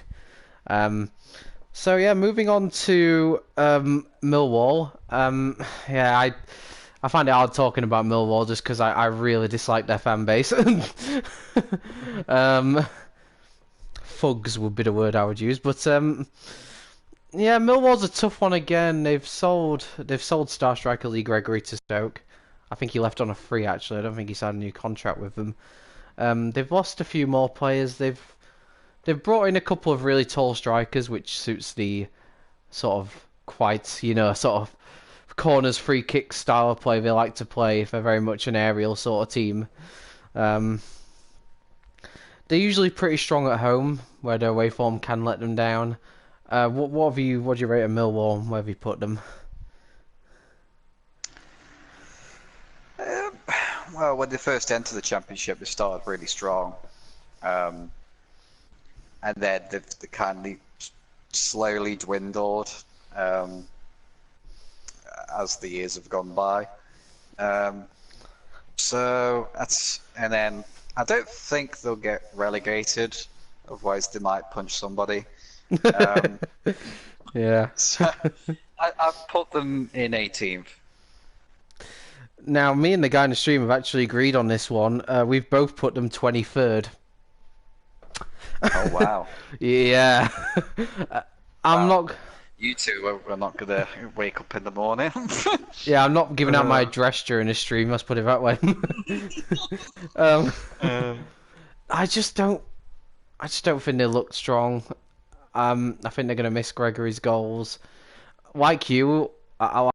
So yeah, moving on to Millwall. Yeah, I find it hard talking about Millwall just because I really dislike their fan base. Thugs would be the word I would use, but yeah, Millwall's a tough one again. They've sold star striker Lee Gregory to Stoke. I think he left on a free actually. I don't think he signed a new contract with them. They've lost a few more players. They've brought in a couple of really tall strikers, which suits the sort of sort of corners, free kick style of play they like to play. They're very much an aerial sort of team. They're usually pretty strong at home, where their away form can let them down. What do you rate at Millwall? Where have you put them? Well, when they first entered the Championship, they started really strong. And then they've kind of slowly dwindled as the years have gone by. And then I don't think they'll get relegated, otherwise they might punch somebody. Yeah. So I've put them in 18th. Now, me and the guy in the stream have actually agreed on this one. We've both put them 23rd. Oh, wow. Yeah. I'm not... You two are not going to wake up in the morning. Yeah, I'm not giving out my address during the stream, let's put it that way. I just don't think they look strong. I think they're going to miss Gregory's goals. Like you, I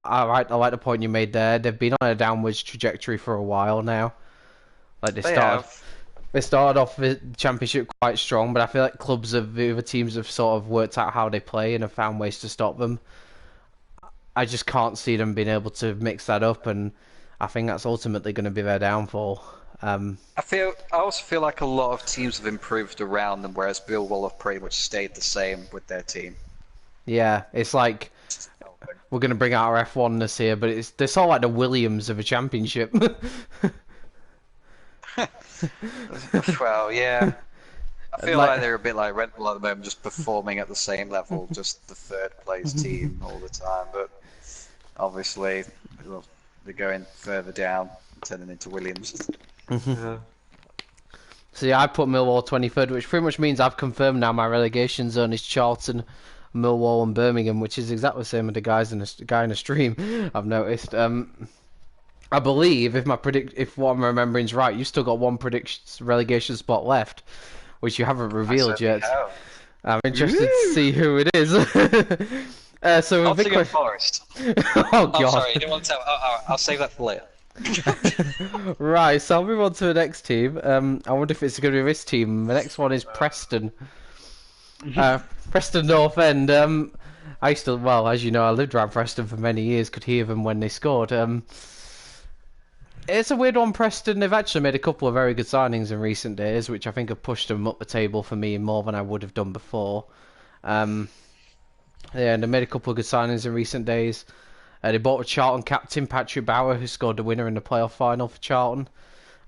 like the point you made there. They've been on a downwards trajectory for a while now. Like they started. They started off the championship quite strong, but I feel like the other teams have sort of worked out how they play and have found ways to stop them. I just can't see them being able to mix that up, and I think that's ultimately going to be their downfall. I also feel like a lot of teams have improved around them, whereas Millwall have pretty much stayed the same with their team. Yeah, it's like we're going to bring out our F1-ness here, but they're sort of like the Williams of a championship. Well, yeah. I feel like they're a bit like Red Bull at the moment, just performing at the same level, just the third place team all the time. But obviously, they're going further down, turning into Williams. So yeah, I put Millwall 23rd, which pretty much means I've confirmed now my relegation zone is Charlton, Millwall, and Birmingham, which is exactly the same with the guy in the stream. I've noticed. I believe if what I'm remembering is right, you've still got one relegation spot left, which you haven't revealed yet. I'm interested to see who it is. So Nottingham Forest. Oh god. Sorry, you didn't want to tell. I'll save that for later. Right, so I'll move on to the next team. I wonder if it's going to be this team. The next one is Preston. Preston North End. I used to, well, as you know, I lived around Preston for many years. Could hear them when they scored. It's a weird one, Preston. They've actually made a couple of very good signings in recent days, which I think have pushed them up the table for me more than I would have done before. Yeah, and they made a couple of good signings in recent days. They bought a Charlton captain, Patrick Bauer, who scored the winner in the playoff final for Charlton.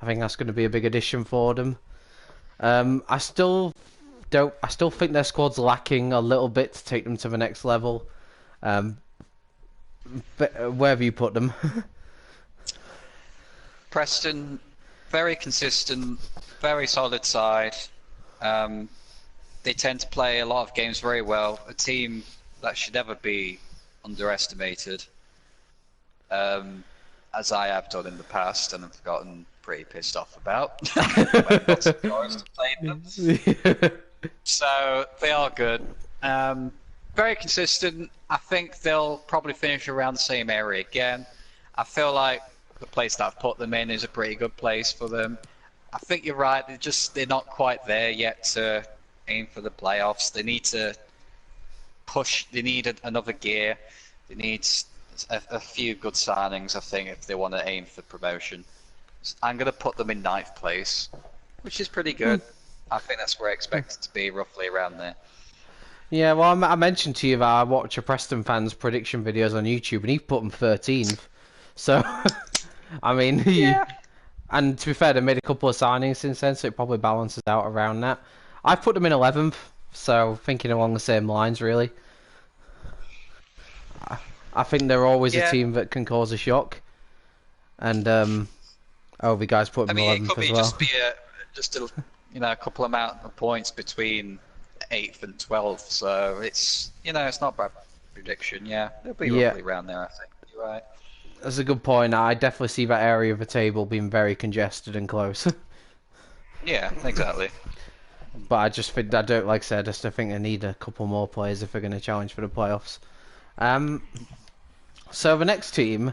I think that's going to be a big addition for them. I still think their squad's lacking a little bit to take them to the next level. But where have you put them? Preston, very consistent, very solid side. They tend to play a lot of games very well. A team that should never be underestimated, as I have done in the past, and have gotten pretty pissed off about. When lots of Forest have played them. So they are good. Very consistent. I think they'll probably finish around the same area again. I feel like the place that I've put them in is a pretty good place for them. I think you're right. They're not quite there yet to aim for the playoffs. They need to push. They need another gear. They need a few good signings, I think, if they want to aim for promotion. I'm going to put them in 9th place, which is pretty good. I think that's where I expect it to be, roughly around there. Yeah, well, I mentioned to you that I watch a Preston fans' prediction videos on YouTube, and he put them 13th. So, I mean, Yeah. And to be fair, they made a couple of signings since then, so it probably balances out around that. I've put them in 11th, so thinking along the same lines, really. I think they're always a team that can cause a shock. And, the guys put them 11th as well. It could just be a couple amount of points between 8th and 12th, so it's not a bad prediction. Yeah, they'll be roughly around there. I think you're right. That's a good point. I definitely see that area of the table being very congested and close. Yeah, exactly. But I just think I think they need a couple more players if they're going to challenge for the playoffs. So the next team,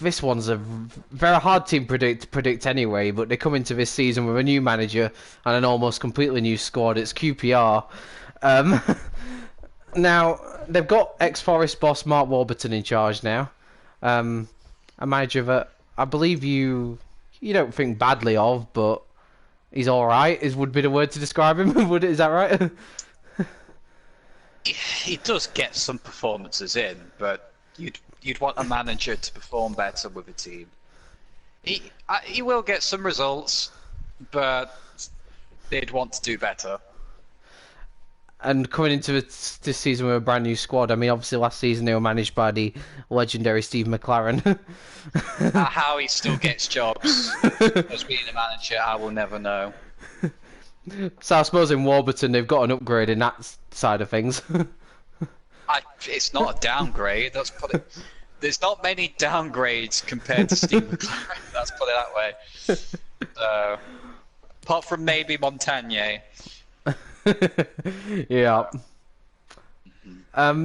this one's a very hard team to predict anyway, but they come into this season with a new manager and an almost completely new squad. It's QPR. Now, they've got ex-Forest boss Mark Warburton in charge now. A manager that I believe you don't think badly of, but he's alright, would be the word to describe him. Is that right? He does get some performances in, but you'd want a manager to perform better with a team. He will get some results, but they'd want to do better. And coming into this season with a brand new squad, I mean, obviously last season they were managed by the legendary Steve McLaren. How he still gets jobs as being a manager, I will never know. So I suppose in Warburton they've got an upgrade in that side of things. It's not a downgrade. There's not many downgrades compared to Steve McLaren. Let's put it that way. Apart from maybe Montagnier. Yeah.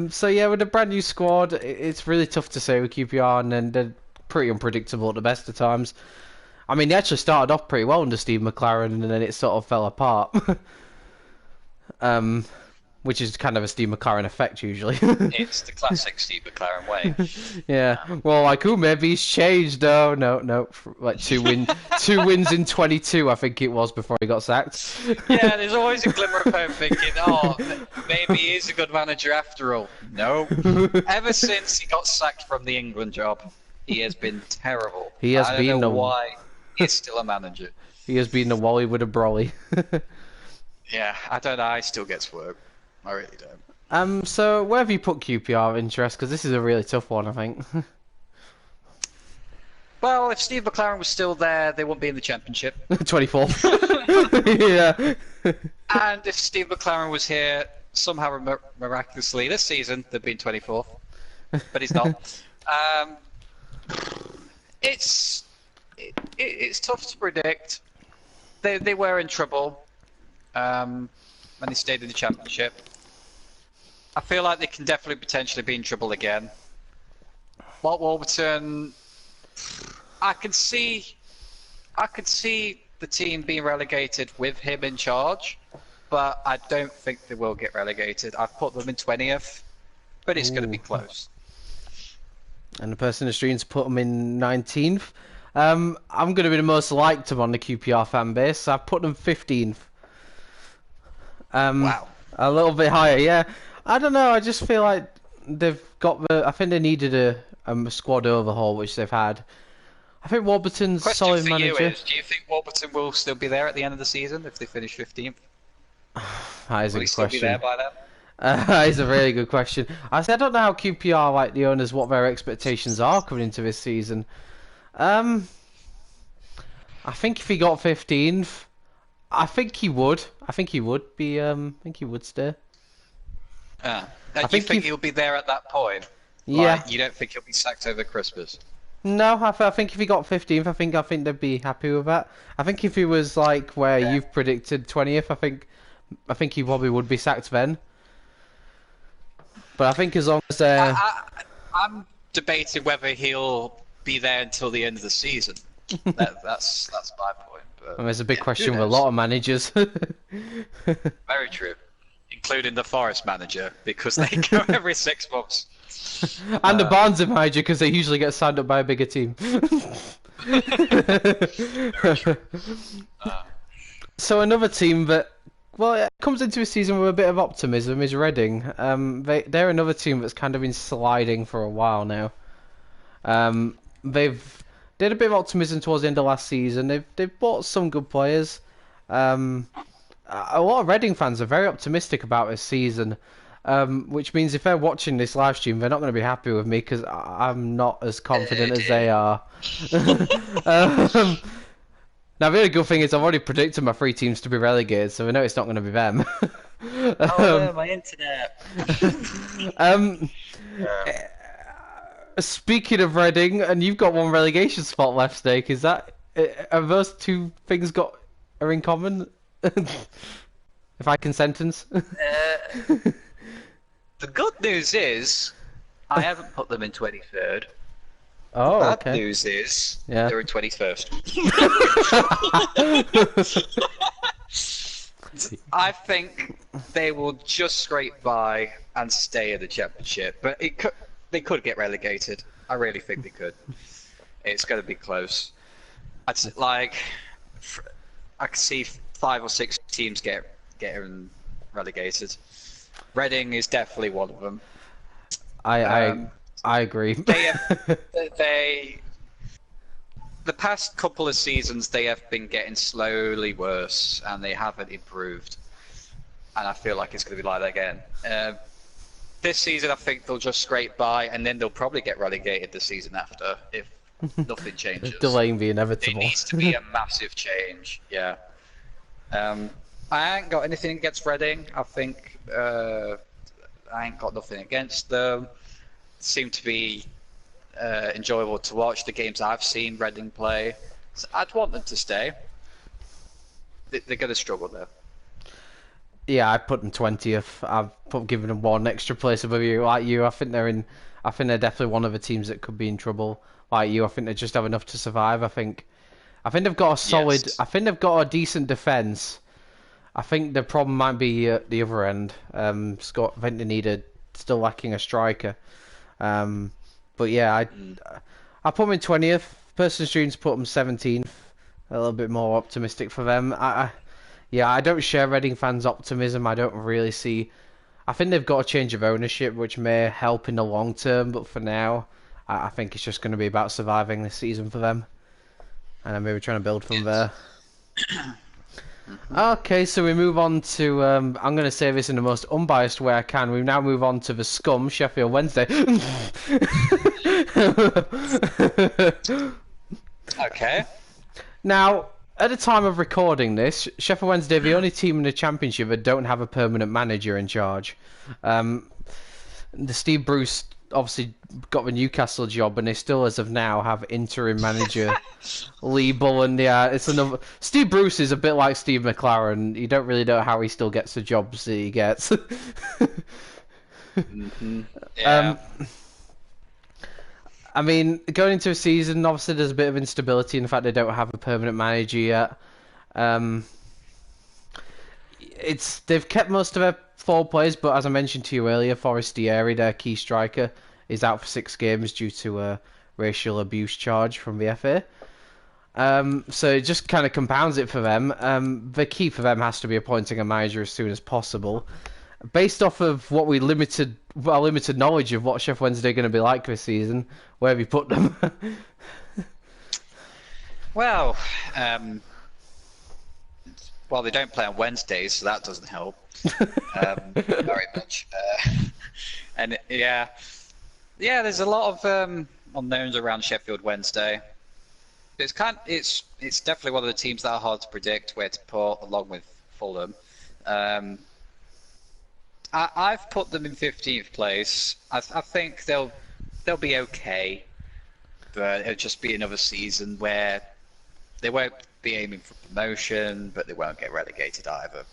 So yeah, with a brand new squad, it's really tough to say with QPR, and they're pretty unpredictable at the best of times. I mean, they actually started off pretty well under Steve McLaren, and then it sort of fell apart. um, which is kind of a Steve McLaren effect usually. It's the classic Steve McLaren way. Yeah. Well, like, oh, maybe he's changed. No, no, no. Like two wins in 22, I think it was before he got sacked. Yeah, there's always a glimmer of hope thinking, oh, maybe he is a good manager after all. No. Ever since he got sacked from the England job, he has been terrible. He has I don't been know a- why he's still a manager. He has been the Wally with a brolly. Yeah, I don't know how he still gets work. I really don't. So where have you put QPR interest? Because this is a really tough one, I think. Well, if Steve McLaren was still there, they wouldn't be in the Championship. 24th. Yeah. And if Steve McLaren was here, somehow miraculously this season, they'd been 24th. But he's not. It's tough to predict. They were in trouble when they stayed in the Championship. I feel like they can definitely potentially be in trouble again. Mark Warburton, I could see the team being relegated with him in charge, but I don't think they will get relegated. I've put them in 20th, but it's going to be close. And the person in the stream's put him in 19th. I'm going to be the most liked among the QPR fan base, so I've put them 15th. Wow. A little bit higher, yeah. I don't know, I just feel like they've got I think they needed a squad overhaul, which they've had. I think Warburton's a Question solid for manager. you is, do you think Warburton will still be there at the end of the season if they finish 15th? That is a Will he good still be there question. by then? That is a really good question. I don't know how QPR, like the owners, what their expectations are coming into this season. I think if he got 15th, I think he would. I think he would be. I think he would stay. And I do you think think if- he'll be there at that point? Yeah. Like, you don't think he'll be sacked over Christmas? No, I think if he got 15th, I think they'd be happy with that. I think if he was like where you've predicted 20th, I think he probably would be sacked then. But I think as long as I'm debating whether he'll be there until the end of the season. That's my point. But, I mean, it's a big yeah, question who with a knows? lot of managers. Very true, including the Forest manager because they go every 6 months. And the Barnsley manager, because they usually get signed up by a bigger team. So another team that, well, it comes into a season with a bit of optimism is Reading. They're another team that's kind of been sliding for a while now. They had a bit of optimism towards the end of last season. They've bought some good players. A lot of Reading fans are very optimistic about this season. Which means if they're watching this live stream, they're not going to be happy with me because I'm not as confident as they are. Now, the really good thing is I've already predicted my 3 teams to be relegated, so I know it's not going to be them. My internet. Speaking of Reading, and you've got one relegation spot left, Snake. Is that have those two things are in common? If I can sentence. The good news is, I haven't put them in 23rd. Oh, Bad okay. news is, Yeah. they're in 21st. I think they will just scrape by and stay in the Championship, but they could get relegated. I really think they could. It's going to be close. I could see 5 or 6 teams getting relegated. Reading is definitely one of them. I agree. The past couple of seasons they have been getting slowly worse and they haven't improved, and I feel like it's going to be like that again. This season I think they'll just scrape by and then they'll probably get relegated the season after if nothing changes. Delaying the It inevitable. needs to be a massive change. Yeah. I ain't got anything against Reading. I think I ain't got nothing against them. Seem to be enjoyable to watch. The games I've seen Reading play, so I'd want them to stay. They're going to struggle there. Yeah, I put them 20th. I've given them one extra place above you. Like you, I think they're definitely one of the teams that could be in trouble. Like you, I think they just have enough to survive. I think I think they've got a solid. Yes. I think they've got a decent defense. I think the problem might be at the other end. Scott, I think they still lacking a striker. But yeah, I put them in 20th. Person's dreams put them 17th. A little bit more optimistic for them. Yeah, I don't share Reading fans' optimism. I don't really see. I think they've got a change of ownership, which may help in the long term. But for now, I think it's just going to be about surviving this season for them, and then maybe trying to build from there. Okay, so we move on to. I'm going to say this in the most unbiased way I can. We now move on to the scum Sheffield Wednesday. Okay. Now, at the time of recording this, Sheffield Wednesday are the only team in the Championship that don't have a permanent manager in charge. The Steve Bruce obviously got the Newcastle job, and they still, as of now, have interim manager Lee Bullen. Yeah, it's another. Steve Bruce is a bit like Steve McLaren. You don't really know how he still gets the jobs that he gets. Yeah. I mean, going into a season, obviously there's a bit of instability in the fact they don't have a permanent manager yet. They've kept most of their forward players, but as I mentioned to you earlier, Forestieri, their key striker, is out for 6 games due to a racial abuse charge from the FA. So it just kind of compounds it for them. The key for them has to be appointing a manager as soon as possible. Based off of our limited knowledge of what Sheffield Wednesday are going to be like this season, where have you put them? Well, they don't play on Wednesdays, so that doesn't help very much. And there's a lot of unknowns around Sheffield Wednesday. It's definitely one of the teams that are hard to predict where to put, along with Fulham. I've put them in 15th place. I think they'll be okay, but it'll just be another season where they won't be aiming for promotion, but they won't get relegated either.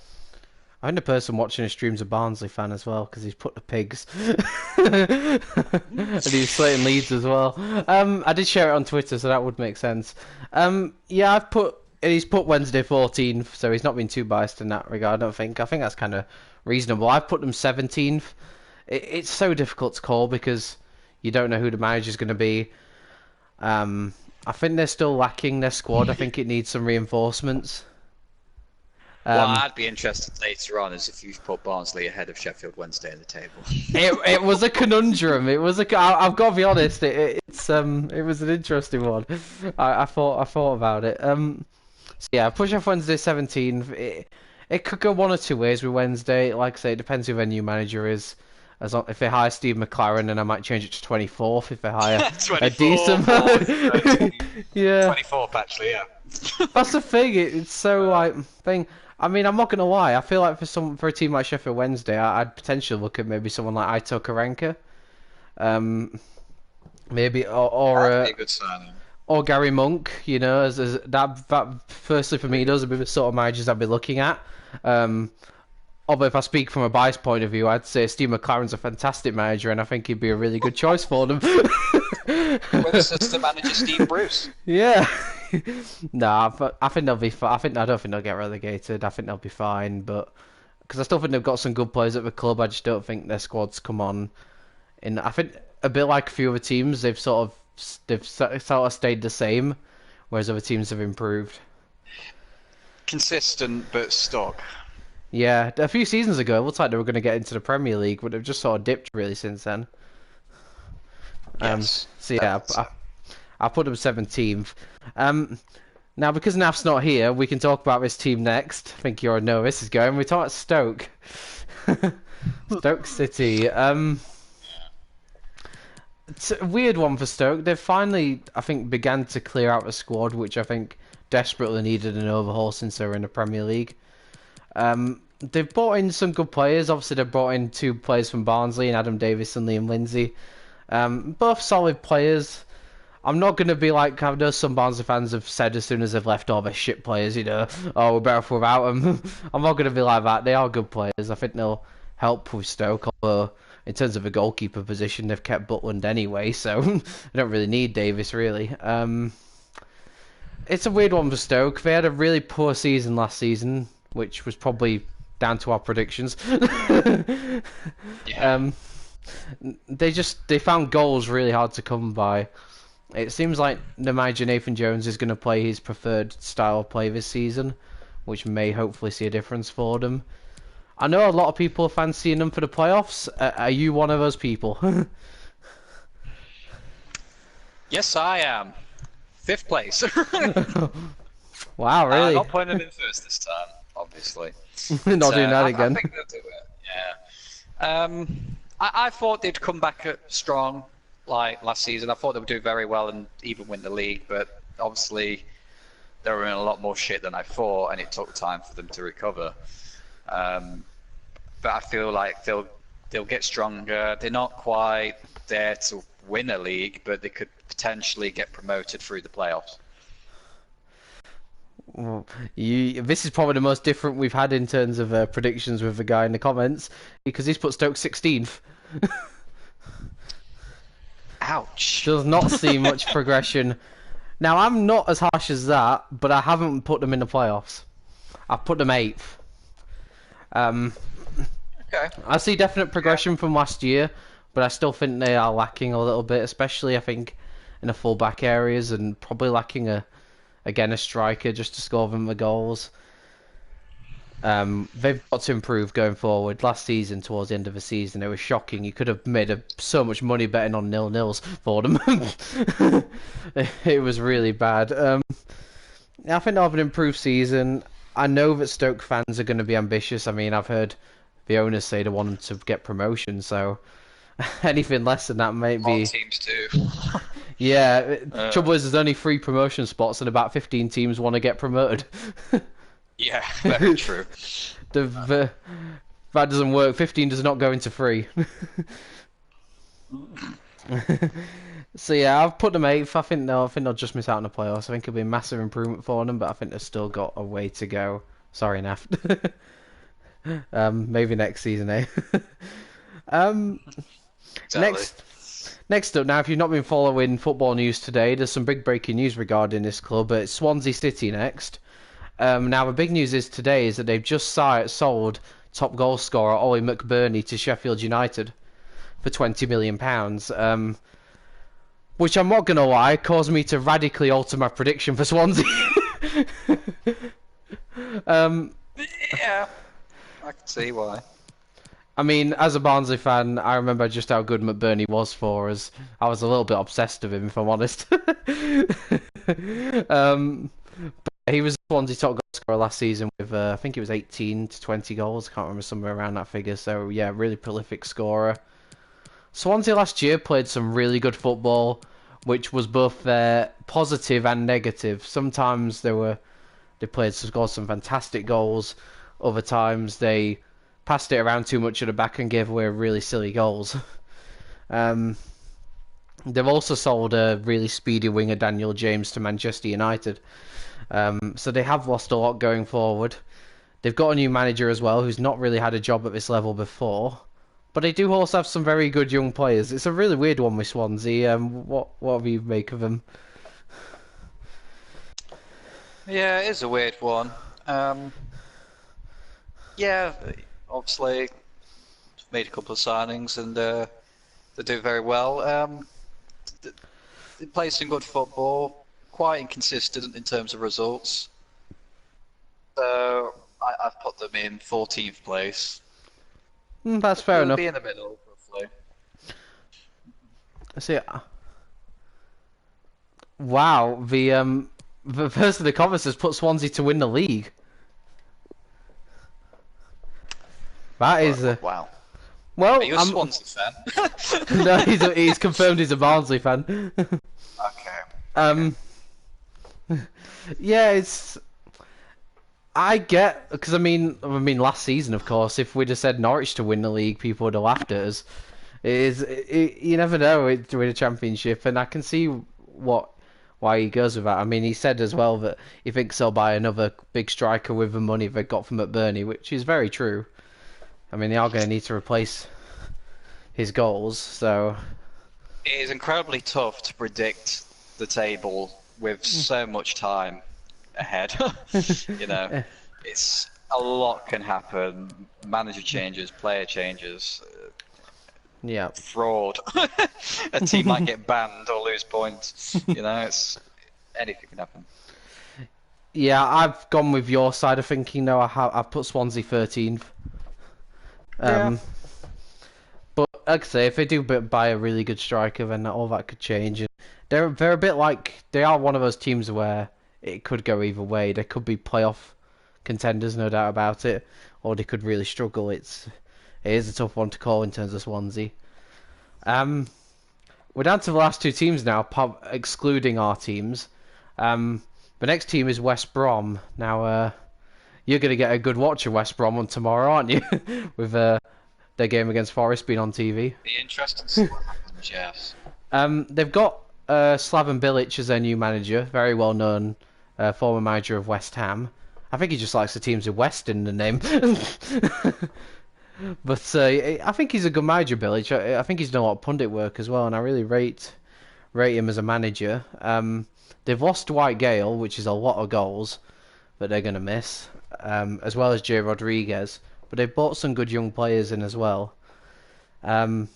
I think the person watching the stream's a Barnsley fan as well, because he's put the pigs. And he's slating Leeds as well. I did share it on Twitter, so that would make sense. Yeah, he's put Wednesday 14th, so he's not been too biased in that regard, I don't think. I think that's kind of reasonable. I've put them 17th. It's so difficult to call because you don't know who the manager's going to be. I think they're still lacking their squad. I think it needs some reinforcements. What I'd be interested later on is if you've put Barnsley ahead of Sheffield Wednesday in the table. It was a conundrum. I've got to be honest. It was an interesting one. I thought about it. So yeah, push off Wednesday 17th. It could go one or two ways with Wednesday. Like I say, it depends who their new manager is. If they hire Steve McLaren, then I might change it to 24th. If they hire a decent, yeah, 24th actually, yeah. That's the thing. It's so thing. I mean, I'm not gonna lie. I feel like for a team like Sheffield Wednesday, I'd potentially look at maybe someone like Aitor Karanka, maybe or That'd be a good signing. Or Gary Monk. You know, as that firstly for me, those would be the sort of managers I'd be looking at. Although if I speak from a biased point of view, I'd say Steve McLaren's a fantastic manager, and I think he'd be a really good choice for them. With assistant manager Steve Bruce. Yeah. Nah, but I think they'll be fine. I don't think they'll get relegated. I think they'll be fine, but because I still think they've got some good players at the club, I just don't think their squad's come on. I think a bit like a few other teams, they've sort of stayed the same, whereas other teams have improved. Consistent but stuck. Yeah, a few seasons ago, it looked like they were going to get into the Premier League, but they've just sort of dipped really since then. Yes. So yeah, I put them 17th. Now, because Naf's not here, we can talk about this team next. I think you already know where this is going. We talk about Stoke. Stoke City. It's a weird one for Stoke. They've finally, I think, began to clear out the squad, which I think desperately needed an overhaul since they were in the Premier League. They've brought in some good players. Obviously, they've brought in 2 players from Barnsley, and Adam Davis and Liam Lindsay. Both solid players. I'm not going to be like, I know some Barnsley fans have said as soon as they've left all their shit players, you know, oh, we're better off without them. I'm not going to be like that. They are good players. I think they'll help with Stoke, although in terms of a goalkeeper position, they've kept Butland anyway, so they don't really need Davis, really. It's a weird one for Stoke. They had a really poor season last season, which was probably down to our predictions. Yeah. um, they found goals really hard to come by. It seems like Nemanja Nathan-Jones is going to play his preferred style of play this season, which may hopefully see a difference for them. I know a lot of people are fancying them for the playoffs. Are you one of those people? Yes, I am. 5th place. Wow, really? Not putting them in first this time, obviously. Not doing that I again. think they'll do it. Yeah. I thought they'd come back strong like last season. I thought they would do very well and even win the league, but obviously they were in a lot more shit than I thought, and it took time for them to recover. But I feel like they'll get stronger. They're not quite there to win a league, but they could potentially get promoted through the playoffs. Well, this is probably the most different we've had in terms of predictions with the guy in the comments, because he's put Stoke 16th. Ouch. Does not see much progression. Now, I'm not as harsh as that, but I haven't put them in the playoffs. I've put them 8th. Okay. I see definite progression from last year, but I still think they are lacking a little bit, especially I think in the full-back areas, and probably lacking a striker just to score them the goals. They've got to improve going forward. Last season, towards the end of the season, it was shocking. You could have made so much money betting on 0-0s for them. It was really bad. I think they'll have an improved season. I know that Stoke fans are going to be ambitious. I mean, I've heard the owners say they want them to get promotion, so anything less than that might be... All teams do. Yeah, trouble is there's only 3 promotion spots and about 15 teams want to get promoted. Yeah, very true. That doesn't work. 15 does not go into 3. So yeah, I've put them 8th. I think they'll just miss out on the playoffs. I think it'll be a massive improvement for them, but I think they've still got a way to go. Sorry, Naf. Maybe next season, eh? Exactly. Next up, now, if you've not been following football news today, there's some big breaking news regarding this club. It's Swansea City next. Now, the big news today is that they've just sold top goal scorer Ollie McBurney to Sheffield United for £20 million. Which I'm not going to lie, caused me to radically alter my prediction for Swansea. Yeah, I can see why. I mean, as a Barnsley fan, I remember just how good McBurney was for us. I was a little bit obsessed with him, if I'm honest. But he was Swansea top goal scorer last season with, I think it was 18 to 20 goals. I can't remember, somewhere around that figure. So, yeah, really prolific scorer. Swansea last year played some really good football, which was both positive and negative. Sometimes they scored some fantastic goals. Other times they passed it around too much at the back and gave away really silly goals. They've also sold a really speedy winger, Daniel James, to Manchester United. So they have lost a lot going forward. They've got a new manager as well, who's not really had a job at this level before. But they do also have some very good young players. It's a really weird one with Swansea. What do you make of them? Yeah, it is a weird one. Yeah, obviously made a couple of signings and they do very well. They play some good football, quite inconsistent in terms of results. So I've put them in 14th place. That's fair enough. Be in the middle, roughly. See, wow, the first of the comments has put Swansea to win the league. That is wow. Well, Are you a Swansea fan? No, he's confirmed he's a Barnsley fan. Okay. Yeah, it's. I get, because I mean, last season, of course, if we'd have said Norwich to win the league, people would have laughed at us. You never know to win a championship, and I can see why he goes with that. I mean, he said as well that he thinks they'll buy another big striker with the money they got from McBurney, which is very true. I mean, they are going to need to replace his goals, so... It is incredibly tough to predict the table with so much time ahead. You know, it's a lot can happen. Manager changes, player changes, Yeah. fraud. A team might get banned or lose points. You know, it's anything can happen. Yeah, I've gone with your side of thinking now. I've put Swansea 13th. Yeah. But like I say, if they do buy a really good striker, then all that could change. And they're a bit like they are one of those teams where it could go either way. They could be playoff contenders, no doubt about it, or they could really struggle. It is a tough one to call in terms of Swansea. We're down to the last two teams now, excluding our teams. The next team is West Brom. Now, you're going to get a good watch of West Brom on tomorrow, aren't you? With their game against Forest being on TV. Be interesting to see what happens, yes. They've got Slaven Bilic as their new manager, very well known former manager of West Ham. I think he just likes the teams with West in the name. But I think he's a good manager, Bilic. I think he's done a lot of pundit work as well, and I really rate him as a manager. They've lost Dwight Gale, which is a lot of goals that they're going to miss, as well as Jay Rodriguez. But they've bought some good young players in as well. They're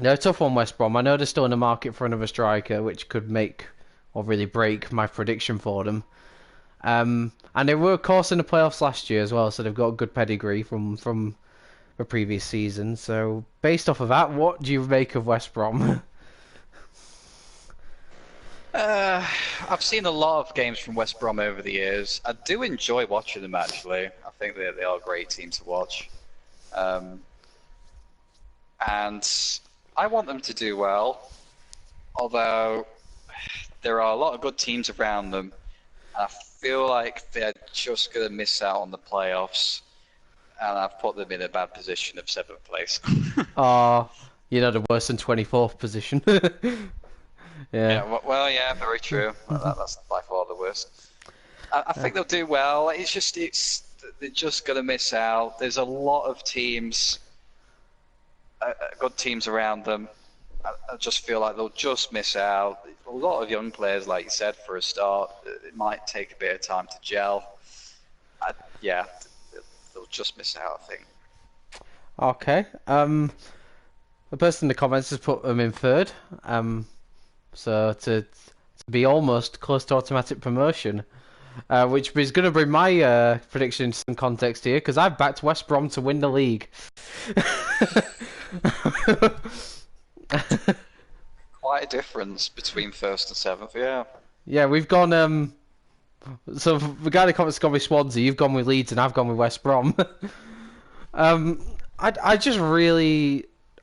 a tough one, West Brom. I know they're still in the market for another striker, which could make or really break my prediction for them. And they were, of course, in the playoffs last year as well, so they've got a good pedigree from the previous season. So, based off of that, what do you make of West Brom? I've seen a lot of games from West Brom over the years. I do enjoy watching them, actually. I think they are a great team to watch. And I want them to do well, although there are a lot of good teams around them. And I feel like they're just going to miss out on the playoffs. And I've put them in a bad position of 7th place. The worse than 24th position. Yeah, well, yeah, very true. That's by far the worst. I think they'll do well. They're just going to miss out. There's a lot of teams, good teams around them. I just feel like they'll just miss out. A lot of young players, like you said, for a start. It might take a bit of time to gel. They'll just miss out, I think. Okay. The person in the comments has put them in 3rd. So to be almost close to automatic promotion, which is going to bring my prediction into some context here, because I've backed West Brom to win the league. Quite a difference between 1st and 7th, yeah. Yeah, we've gone. So the guy in the comments has gone with Swansea. You've gone with Leeds, and I've gone with West Brom.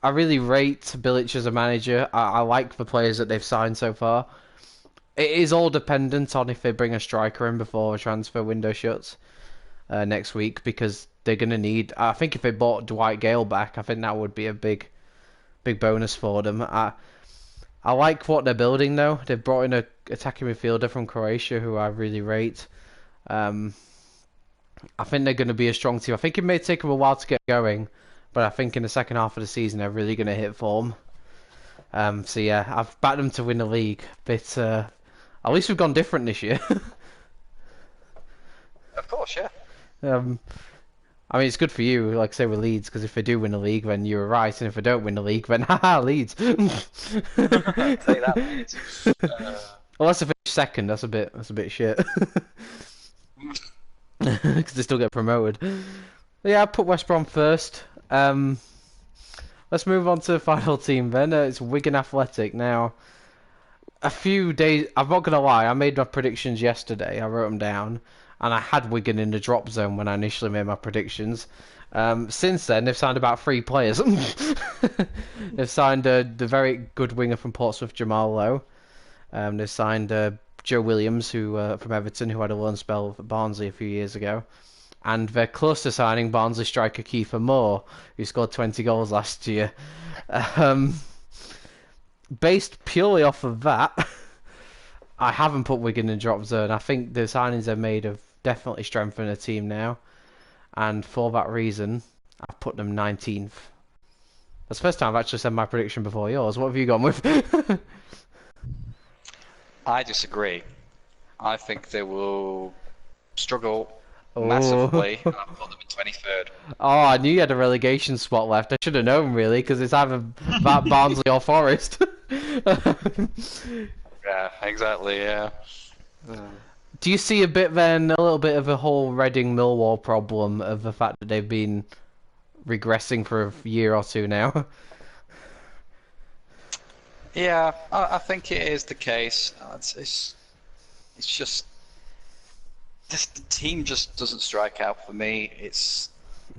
I really rate Bilic as a manager. I like the players that they've signed so far. It is all dependent on if they bring a striker in before the transfer window shuts next week, because they're going to need... I think if they bought Dwight Gale back, I think that would be a big bonus for them. I like what they're building, though. They've brought in a attacking midfielder from Croatia who I really rate. I think they're going to be a strong team. I think it may take them a while to get going, but I think in the second half of the season they're really going to hit form. So yeah, I've backed them to win the league, but at least we've gone different this year. Of course, yeah. I mean, it's good for you, like I say, with Leeds, because if they do win the league, then you're right, and if they don't win the league, then haha, Leeds. Say that, Leeds. Unless they finish second, that's a bit shit. Because they still get promoted. But yeah, I put West Brom 1st. Let's move on to the final team then. It's Wigan Athletic. Now, a few days... I'm not going to lie, I made my predictions yesterday. I wrote them down. And I had Wigan in the drop zone when I initially made my predictions. Since then, they've signed about 3 players. They've signed the very good winger from Portsmouth, Jamal Lowe. They've signed Joe Williams, who from Everton, who had a loan spell for Barnsley a few years ago. And they're close to signing Barnsley striker Kiefer Moore, who scored 20 goals last year. Based purely off of that, I haven't put Wigan in drop zone. I think the signings they've made have definitely strengthened the team now. And for that reason, I've put them 19th. That's the first time I've actually said my prediction before yours. What have you gone with? I disagree. I think they will struggle Oh. massively. And I've put them in 23rd. Oh, I knew you had a relegation spot left. I should have known, really, because it's either that Barnsley or Forest. Yeah, exactly. Yeah. Do you see a bit then, a little bit of a whole Reading Millwall problem of the fact that they've been regressing for a year or two now? Yeah, I think it is the case. It's just the team just doesn't strike out for me.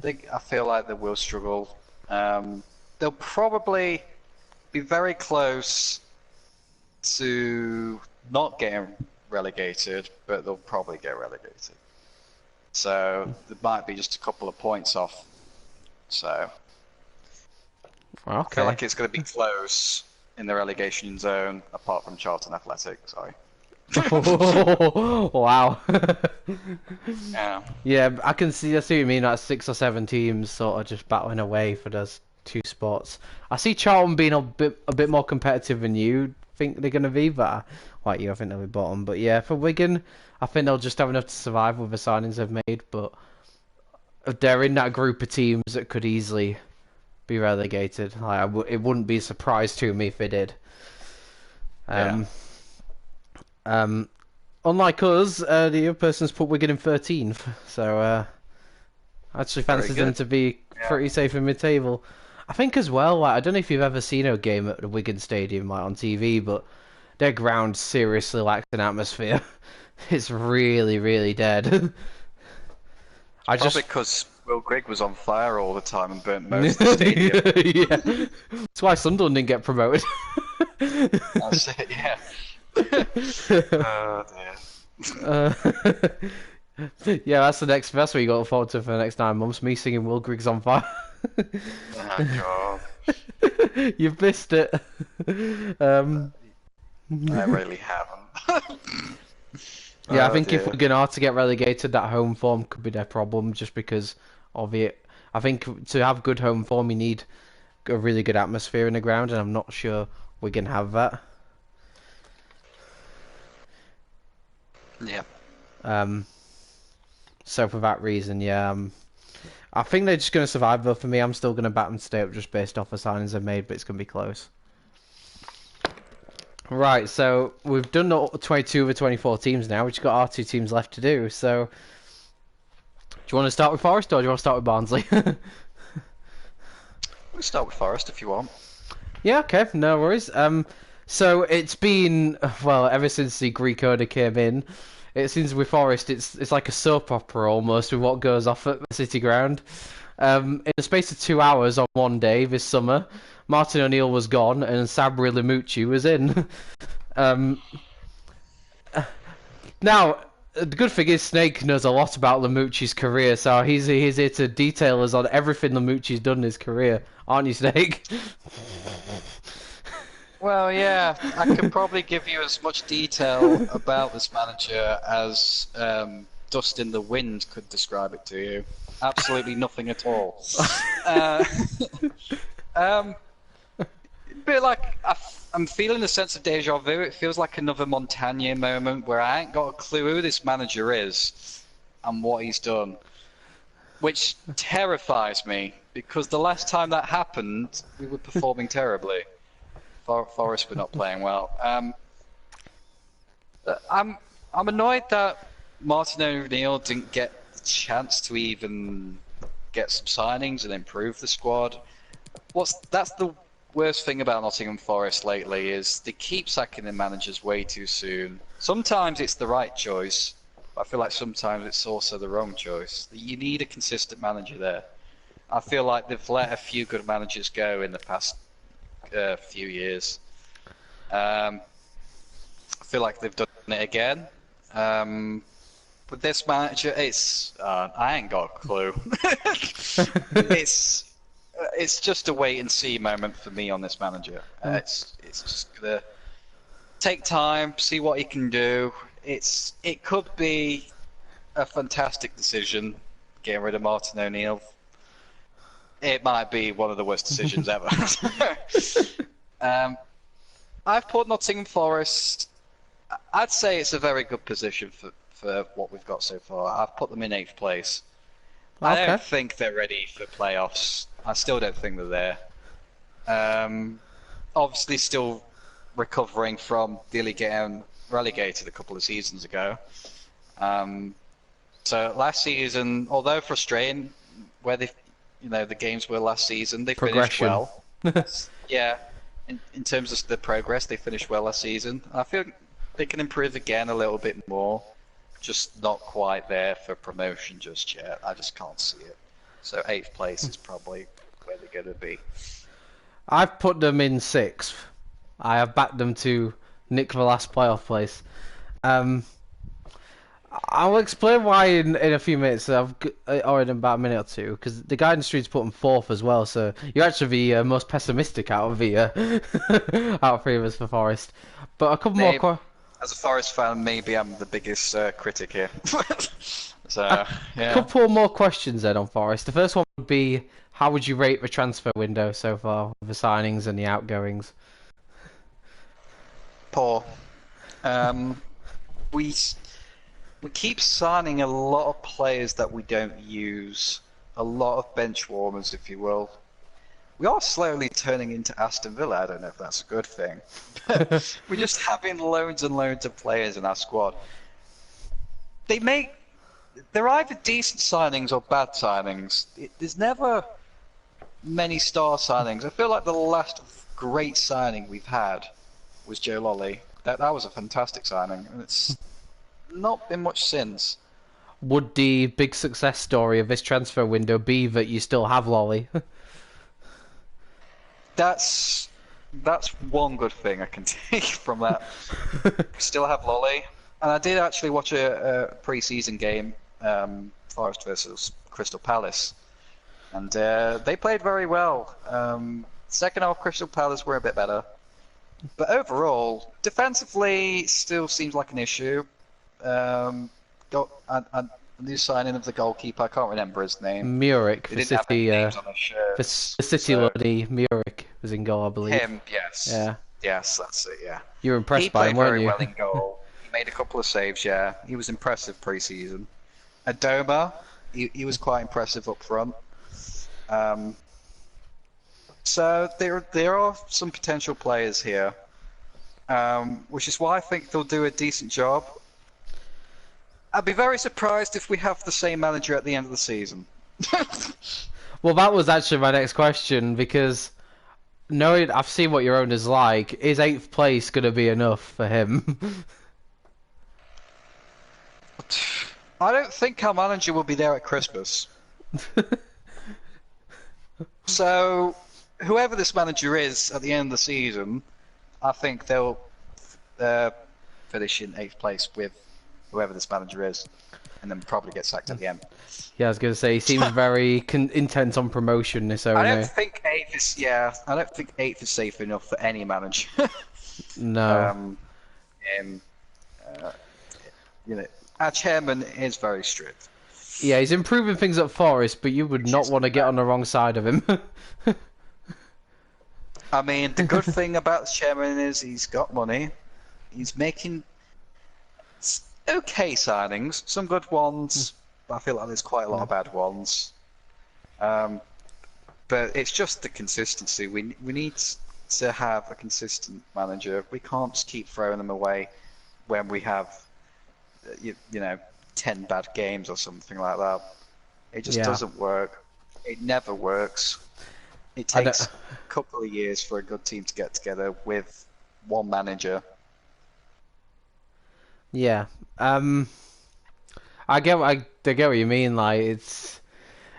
I feel like they will struggle. They'll probably be very close to not getting relegated, but they'll probably get relegated. So there might be just a couple of points off. So I feel Okay. like it's going to be close in the relegation zone, apart from Charlton Athletic. Sorry. Wow. Yeah. Yeah, I see what you mean, like 6 or 7 teams sort of just battling away for those 2 spots. I see Charlton being a bit more competitive than you think they're gonna be, but like you, I think they'll be bottom. But yeah, for Wigan, I think they'll just have enough to survive with the signings they've made, but they're in that group of teams that could easily be relegated. Like, it wouldn't be a surprise to me if they did. Yeah. Unlike us, the other person's put Wigan in 13th, so I actually fancy them to be pretty safe in mid-table. I think as well, like, I don't know if you've ever seen a game at the Wigan Stadium like on TV, but their ground seriously lacks an atmosphere. It's really, really dead. Probably because Will Grigg was on fire all the time and burnt most of the stadium. Yeah, that's why Sunderland didn't get promoted. That's it, yeah. Oh dear. Yeah, that's what you got to look forward to for the next 9 months. Me singing Will Griggs on Fire. Oh god. You've missed it. I really haven't. Yeah, I think if Wigan are to get relegated, that home form could be their problem, just because of it. I think to have good home form, you need a really good atmosphere in the ground, and I'm not sure Wigan have that. Yeah. So for that reason, yeah, I think they're just going to survive. Though for me, I'm still going to back them to stay up just based off the signings they've made, but it's going to be close. Right, so we've done the 22 of the 24 teams now. We've just got our 2 teams left to do. So, do you want to start with Forest or do you want to start with Barnsley? We'll start with Forest if you want. Yeah, okay, no worries. So it's been, well, ever since the Greek order came in, it seems with Forest it's like a soap opera almost with what goes off at the City Ground. In the space of 2 hours on one day this summer, Martin O'Neill was gone and Sabri Lamucci was in. Now, the good thing is Snake knows a lot about Lamucci's career, so he's here to detail us on everything Lamucci's done in his career, aren't you, Snake? Well, yeah, I can probably give you as much detail about this manager as Dust in the Wind could describe it to you. Absolutely nothing at all. Bit like I'm feeling a sense of deja vu. It feels like another Montagnier moment where I ain't got a clue who this manager is and what he's done, which terrifies me because the last time that happened, we were performing terribly. Forest were not playing well. I'm annoyed that Martin O'Neill didn't get the chance to even get some signings and improve the squad. That's the worst thing about Nottingham Forest lately is they keep sacking their managers way too soon. Sometimes it's the right choice, but I feel like sometimes it's also the wrong choice. You need a consistent manager there. I feel like they've let a few good managers go in the past few years. I feel like they've done it again. With this manager, I ain't got a clue. It's just a wait and see moment for me on this manager. It's just gonna take time, see what he can do. It could be a fantastic decision getting rid of Martin O'Neill. It might be one of the worst decisions ever. I've put Nottingham Forest I'd say it's a very good position for what we've got so far. I've put them in 8th place. I Okay. don't think they're ready for playoffs. I still don't think they're there. Obviously, still recovering from nearly getting relegated a couple of seasons ago. Um, so last season, although frustrating, where the games were last season, they finished Progression. well. Yeah, in terms of the progress, they finished well last season. I feel they can improve again a little bit more, just not quite there for promotion just yet. I just can't see it. So 8th place is probably where they're going to be. I've put them in 6th. I have backed them to nick the last playoff place. Um, I'll explain why in a few minutes. Or in about a minute or two, because the guidance street's put them 4th as well. So you're actually the most pessimistic out of the out of 3 of us for Forest. But a couple more. Maybe, as a Forest fan, maybe I'm the biggest critic here. So yeah. Couple more questions then on Forest. The first one would be, how would you rate the transfer window so far, with the signings and the outgoings? Poor. We we keep signing a lot of players that we don't use, a lot of bench warmers, if you will. We are slowly turning into Aston Villa. I don't know if that's a good thing. We're just having loads and loads of players in our squad. They're either decent signings or bad signings. There's never many star signings. I feel like the last great signing we've had was Joe Lolly. That was a fantastic signing, and it's not been much since. Would the big success story of this transfer window be that you still have Lolly? That's one good thing I can take from that. We still have Lolly, and I did actually watch a pre-season game, Forest versus Crystal Palace, and they played very well. Second half, Crystal Palace were a bit better, but overall, defensively, still seems like an issue. Got a new signing of the goalkeeper. I can't remember his name. Muric, They the didn't have any City, names on their the shirts. City So Lodi Muric was in goal, I believe. him, yes, Yeah, yes, that's it. Yeah, you were he impressed by played him, weren't very you? well in goal. He made a couple of saves. Yeah, he was impressive pre-season. Adoma, he was quite impressive up front. So there are some potential players here, which is why I think they'll do a decent job. I'd be very surprised if we have the same manager at the end of the season. Well, that was actually my next question, because knowing I've seen what your owner's like, is 8th place going to be enough for him? I don't think our manager will be there at Christmas. So, whoever this manager is at the end of the season, I think they'll finish in 8th place with whoever this manager is, and then probably get sacked at the end. Yeah, I was going to say, he seems very intent on promotion, this owner. I don't think 8th is I don't think 8th is safe enough for any manager. No. And our chairman is very strict. Yeah, he's improving things at Forest, but you would not want to get on the wrong side of him. I mean, the good thing about the chairman is he's got money. He's making okay signings, some good ones, but I feel like there's quite a lot of bad ones. But it's just the consistency. We need to have a consistent manager. We can't just keep throwing them away when we have, 10 bad games or something like that. It just doesn't work. It never works. It takes a couple of years for a good team to get together with one manager. Yeah. I get what you mean. Like,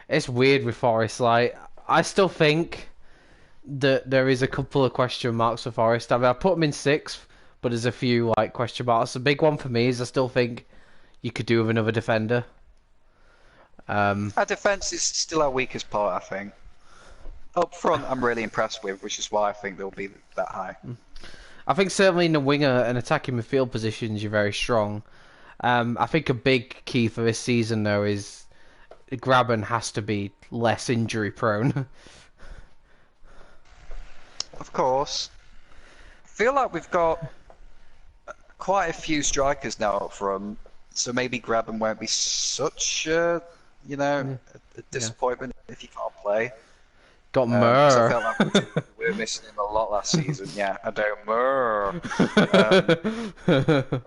it's weird with Forest. Like, I still think that there is a couple of question marks for Forest. I mean, I put them in 6th, but there's a few like question marks. The big one for me is I still think you could do with another defender. Our defence is still our weakest part, I think. Up front, I'm really impressed with, which is why I think they'll be that high. I think certainly in the winger and attacking midfield positions, you're very strong. I think a big key for this season, though, is Graben has to be less injury prone. Of course. I feel like we've got quite a few strikers now up front, so maybe Grabban won't be such a, Yeah. a Yeah. disappointment if he can't play. Got Because I Murr. felt like we were missing him a lot last season. Yeah, I don't know. Um,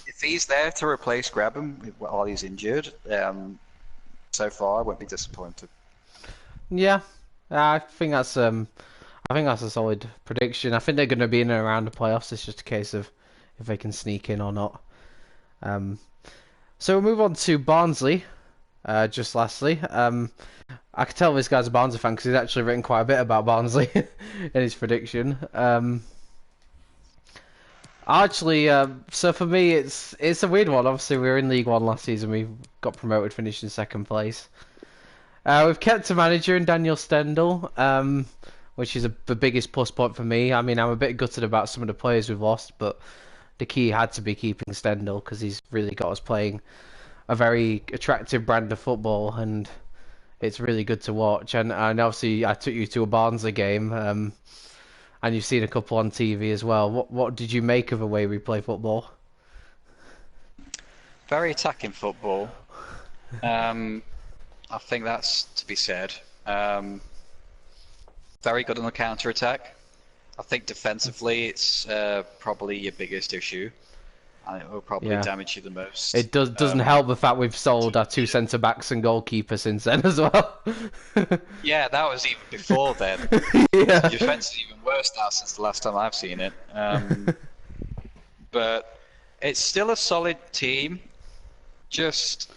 if he's there to replace Grabban while he's injured, so far I won't be disappointed. Yeah, I think that's a solid prediction. I think they're going to be in and around the playoffs. It's just a case of if they can sneak in or not. Um, so we'll move on to Barnsley. Just lastly, I could tell this guy's a Barnsley fan because he's actually written quite a bit about Barnsley in his prediction. Actually, so for me, it's a weird one. Obviously, we were in League One last season. We got promoted, finished in second place. We've kept a manager in Daniel Stendel, which is the biggest plus point for me. I mean, I'm a bit gutted about some of the players we've lost, but the key had to be keeping Stendel because he's really got us playing a very attractive brand of football, and it's really good to watch. And obviously, I took you to a Barnsley game, and you've seen a couple on TV as well. What did you make of the way we play football? Very attacking football. I think that's to be said. Very good on the counter attack. I think defensively, it's probably your biggest issue, and it will probably Yeah. damage you the most. It doesn't help the fact we've sold our two centre backs and goalkeeper since then as well. Yeah, that was even before then. Yeah. The defense is even worse now since the last time I've seen it. But it's still a solid team. Just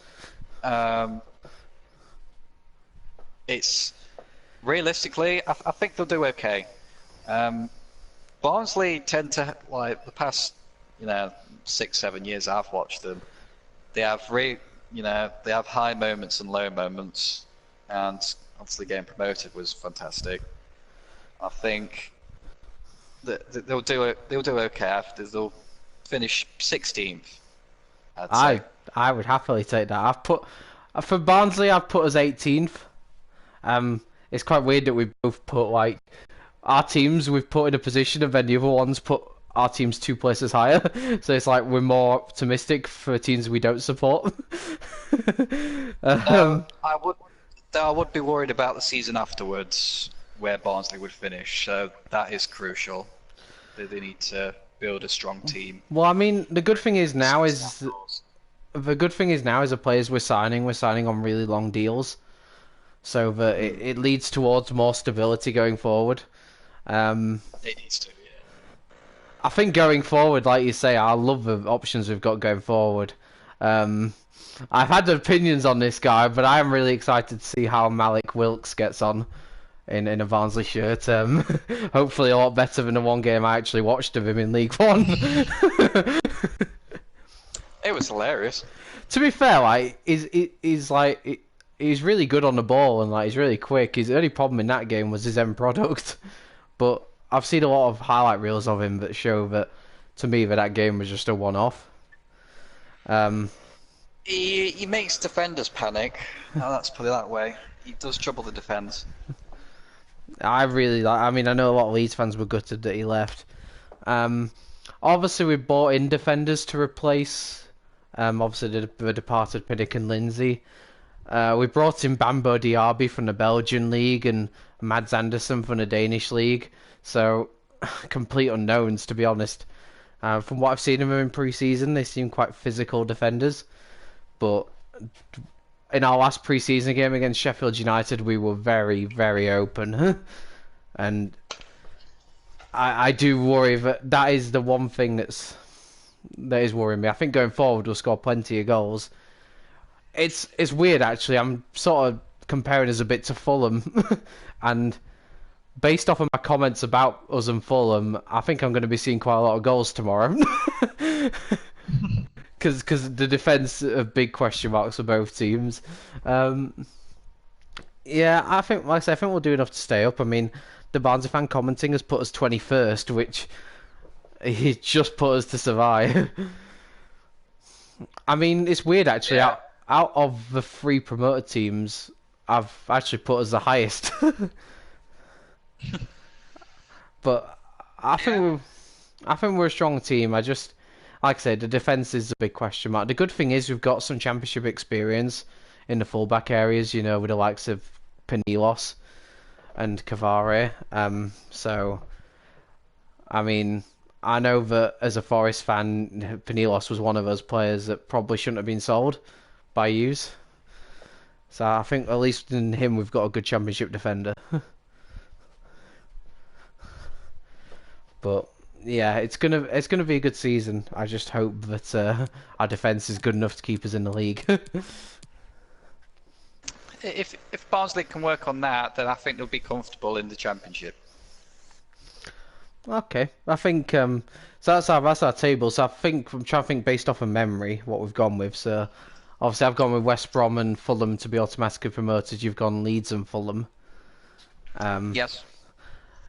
it's realistically, I think they'll do okay. Barnsley tend to, like, the past, 6-7 years I've watched them. They have they have high moments and low moments, and obviously getting promoted was fantastic. I think that they'll do it. They'll do okay after. They'll finish 16th. I'd say. I would happily take that. I've put for Barnsley. I've put us 18th. It's quite weird that we both put like our teams we've put in a position, and then the other ones put our teams 2 places higher. So it's like we're more optimistic for teams we don't support. I would be worried about the season afterwards, where Barnsley would finish. So that is crucial. They need to build a strong team. Well, I mean, the good thing is now is the players we're signing on really long deals, so that it leads towards more stability going forward. It needs to, yeah. I think going forward, like you say, I love the options we've got going forward. I've had opinions on this guy, but I am really excited to see how Malik Wilks gets on in a Barnsley shirt. Hopefully a lot better than the one game I actually watched of him in League One. It was hilarious. To be fair, like he's really good on the ball, and like he's really quick. His only problem in that game was his end product. But I've seen a lot of highlight reels of him that show that, to me, that game was just a one-off. He makes defenders panic. Let's put it that way. He does trouble the defence. I mean, I know a lot of Leeds fans were gutted that he left. Obviously, we bought in defenders to replace, obviously, the departed Pinnock and Lindsay. We brought in Bambo Diaby from the Belgian league and Mads Andersen from the Danish league. So, complete unknowns, to be honest. From what I've seen of them in pre-season, they seem quite physical defenders. But in our last pre-season game against Sheffield United, we were very, very open. And I do worry that is the one thing that is worrying me. I think going forward, we'll score plenty of goals. It's weird, actually. I'm sort of comparing us a bit to Fulham. And based off of my comments about us and Fulham, I think I'm going to be seeing quite a lot of goals tomorrow. Because the defence are big question marks for both teams. Yeah, I think, like I said, I think we'll do enough to stay up. I mean, the Barnsley fan commenting has put us 21st, which he just put us to survive. I mean, it's weird, actually. Yeah. Out of the 3 promoted teams, I've actually put us the highest. But I think we're a strong team. like I said, the defense is a big question mark. The good thing is we've got some championship experience in the fullback areas, you know, with the likes of Panilos and Cavare. So, I mean, I know that as a Forest fan, Panilos was one of those players that probably shouldn't have been sold by yous. So I think at least in him we've got a good championship defender. But yeah, it's gonna be a good season. I just hope that our defense is good enough to keep us in the league. If Barnsley can work on that, then I think they'll be comfortable in the Championship. Okay, I think so. That's our table. So I think I'm trying to think based off of memory what we've gone with. So obviously I've gone with West Brom and Fulham to be automatically promoted. You've gone Leeds and Fulham. Yes.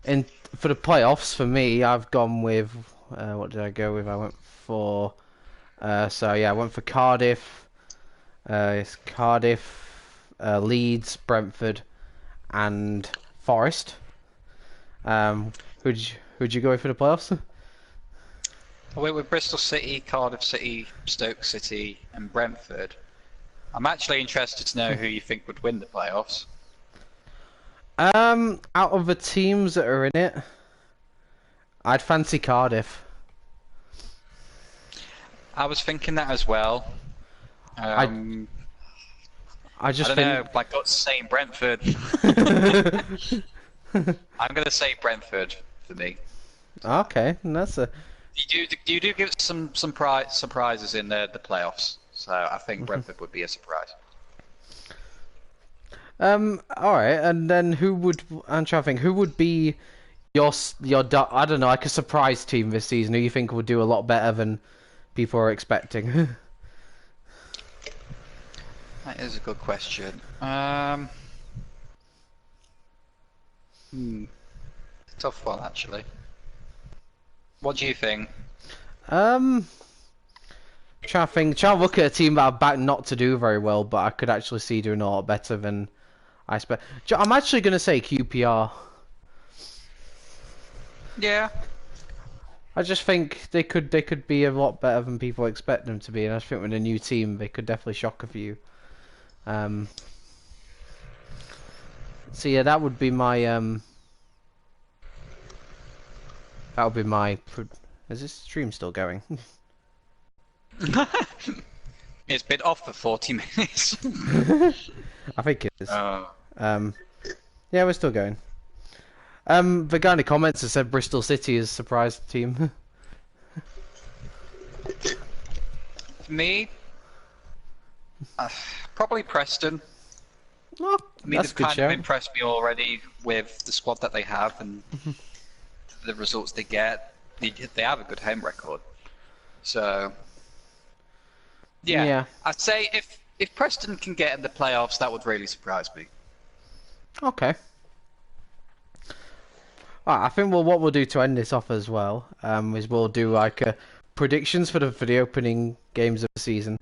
In for the playoffs for me, I've gone with what did I go with? I went for I went for Cardiff. It's Cardiff, Leeds, Brentford, and Forest. Who'd you go with for the playoffs? I went with Bristol City, Cardiff City, Stoke City, and Brentford. I'm actually interested to know who you think would win the playoffs. Out of the teams that are in it, I'd fancy Cardiff. I was thinking that as well. I just I don't know. My gut's saying Brentford. I'm going to say Brentford for me. Okay, that's a. You do give some surprises in the playoffs, so I think Brentford would be a surprise. All right, and then I'm trying to think who would be your I don't know, like a surprise team this season who you think would do a lot better than people are expecting. That is a good question. Tough one actually. What do you think? Trying to look at a team that I've backed not to do very well, but I could actually see doing a lot better than I expect. I'm actually going to say QPR. Yeah. I just think they could be a lot better than people expect them to be, and I just think with a new team they could definitely shock a few. So yeah, that would be my Is this stream still going? It's been off for 40 minutes. I think it is. Yeah, we're still going. The guy in the comments has said Bristol City is surprised team. For me, probably Preston. Oh, I mean, that's they've good kind show. of impressed me already with the squad that they have and the results they get. They have a good home record. So, yeah. I'd say if Preston can get in the playoffs, that would really surprise me. Okay. I think what we'll do to end this off as well is we'll do like predictions for the opening games of the season.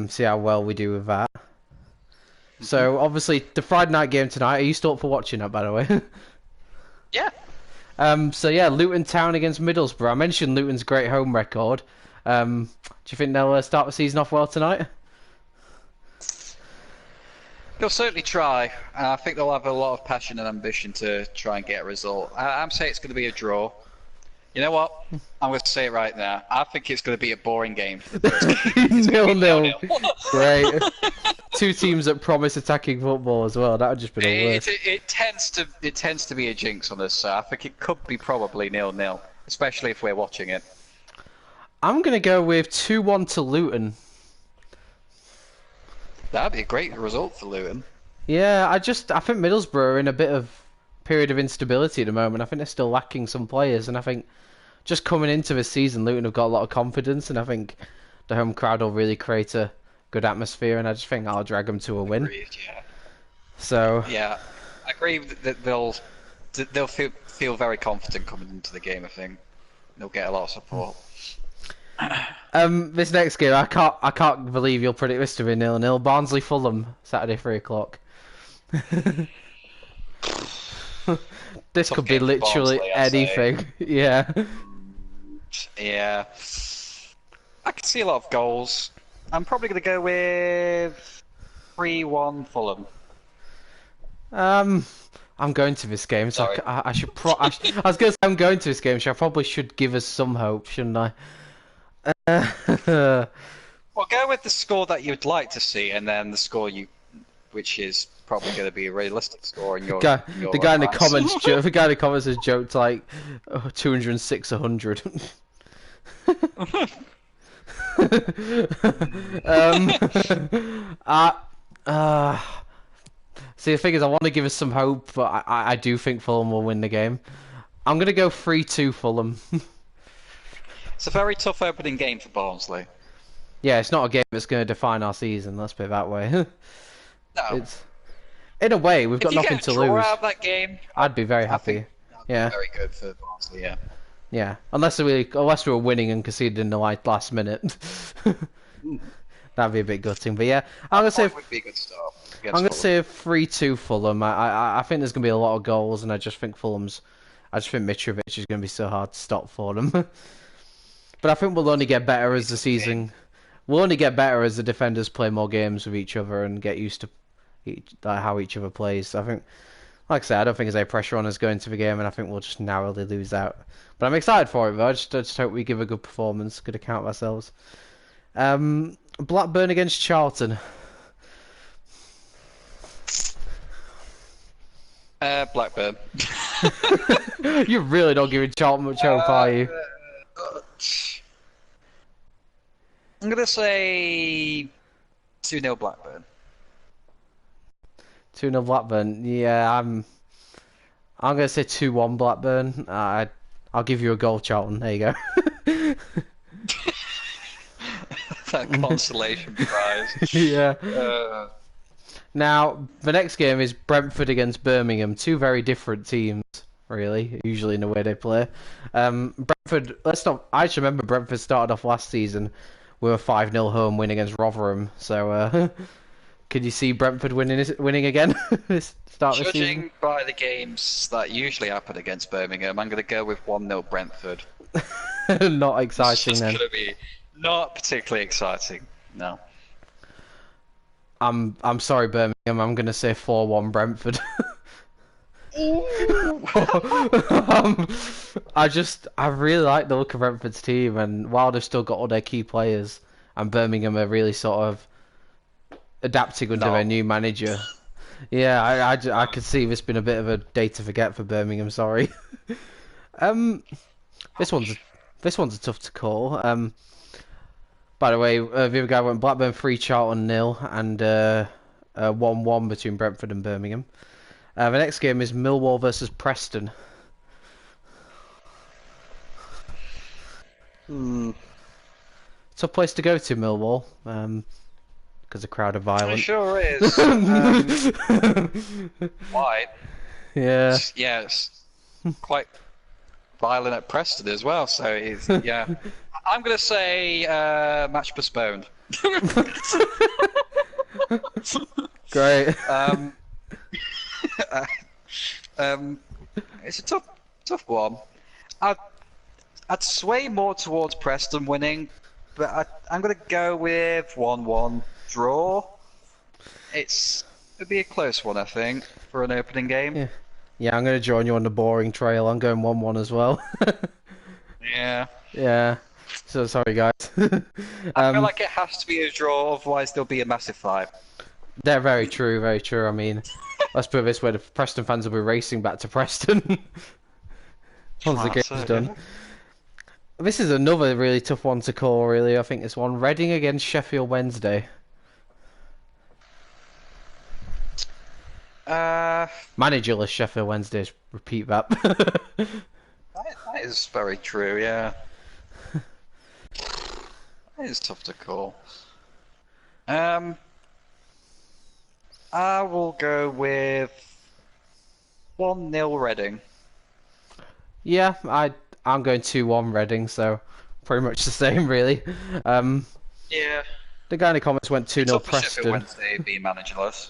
See how well we do with that. So obviously the Friday night game tonight. Are you still up for watching that, by the way? Yeah. So yeah, Luton Town against Middlesbrough. I mentioned Luton's great home record. Do you think they'll start the season off well tonight? They'll certainly try. I think they'll have a lot of passion and ambition to try and get a result. I'm saying it's going to be a draw. You know what? I'm going to say it right now. I think it's going to be a boring game. 0-0. Great. Two teams that promise attacking football as well. That would just be the worst. It tends to be a jinx on us, so I think it could be probably 0-0, especially if we're watching it. I'm going to go with 2-1 to Luton. That'd be a great result for Luton. Yeah, I think Middlesbrough are in a bit of period of instability at the moment. I think they're still lacking some players, and I think just coming into this season, Luton have got a lot of confidence, and I think the home crowd will really create a good atmosphere, and I just think I'll drag them to a win. Agreed, yeah. So yeah, I agree that they'll feel very confident coming into the game. I think they'll get a lot of support. This next game, I can't believe you'll predict this to be 0-0. Barnsley Fulham, Saturday 3:00. This Tough could be game for literally Barnsley, I'd say. anything. Yeah. Yeah. I can see a lot of goals. I'm probably going to go with 3-1 Fulham. I'm going to this game, so Sorry. I should I was going to say I'm going to this game, so I probably should give us some hope, shouldn't I? Well, go with the score that you'd like to see, and then the score which is probably going to be a realistic score in your guy, in your the guy in the eyes. comments, the guy in the comments has joked like 206, 100. uh, uh, See, the thing is, I want to give us some hope, but I do think Fulham will win the game. I'm gonna go 3-2 Fulham. It's a very tough opening game for Barnsley. Yeah, it's not a game that's going to define our season. Let's put it that way. No, It's in a way we've got if you nothing get to a draw lose. out of that game, I'd be very I happy. think that'd be Yeah, very good for Barnsley. Yeah. yeah. Unless we were winning and conceded in the last minute, that'd be a bit gutting. But yeah, I'm gonna say That would be a good start. I'm gonna say 3-2 Fulham. I think there's gonna be a lot of goals, and I just think Mitrovic is gonna be so hard to stop for them. But I think we'll only get better as the season. We'll only get better as the defenders play more games with each other and get used to how each other plays. I think, like I said, I don't think there's any pressure on us going to the game, and I think we'll just narrowly lose out. But I'm excited for it, though. I just hope we give a good performance, good account of ourselves. Blackburn against Charlton. Blackburn. You're really not giving Charlton much hope, are you? I'm gonna say 2-0 Blackburn. 2-0 Blackburn. Yeah, I'm gonna say 2-1 Blackburn. I'll give you a goal, Charlton. There you go. That consolation prize. Yeah. Now, the next game is Brentford against Birmingham. Two very different teams, really, usually in the way they play. Brentford, I just remember Brentford started off last season with a 5-0 home win against Rotherham. So, could you see Brentford winning again this start of the season? Judging by the games that usually happen against Birmingham, I'm going to go with 1-0 Brentford. Not exciting It's then. going to be not particularly exciting. No. I'm sorry, Birmingham. I'm gonna say 4-1 Brentford. I really like the look of Brentford's team, and while they've still got all their key players, and Birmingham are really sort of adapting under their new manager. Yeah, I could see this being a bit of a day to forget for Birmingham. Sorry. This one's a tough to call. By the way, the other guy went Blackburn 3, Charlton 0, and 1-1 between Brentford and Birmingham. The next game is Millwall versus Preston. Tough place to go to, Millwall, because the crowd are It violent. sure is. Why? Yeah. Yeah, it's quite violent at Preston as well. So it's yeah. I'm gonna say match postponed. Great. It's a tough one. I'd sway more towards Preston winning, but I'm gonna go with 1-1 draw. It'll be a close one, I think, for an opening game. Yeah, I'm going to join you on the boring trail. I'm going 1-1 as well. Yeah. Yeah. So sorry, guys. I feel like it has to be a draw, otherwise there'll be a massive fight. They're very true, very true. I mean, let's put it this way: the Preston fans will be racing back to Preston once the game's done. This is another really tough one to call, really. I think this one. Reading against Sheffield Wednesday. Managerless Sheffield Wednesdays. Repeat that. That is very true, yeah. It is tough to call. I will go with 1-0 Reading. Yeah, I'm going 2-1 Reading, so pretty much the same, really. Yeah. The guy in the comments went 2-0 Preston. Sheffield Wednesday being managerless.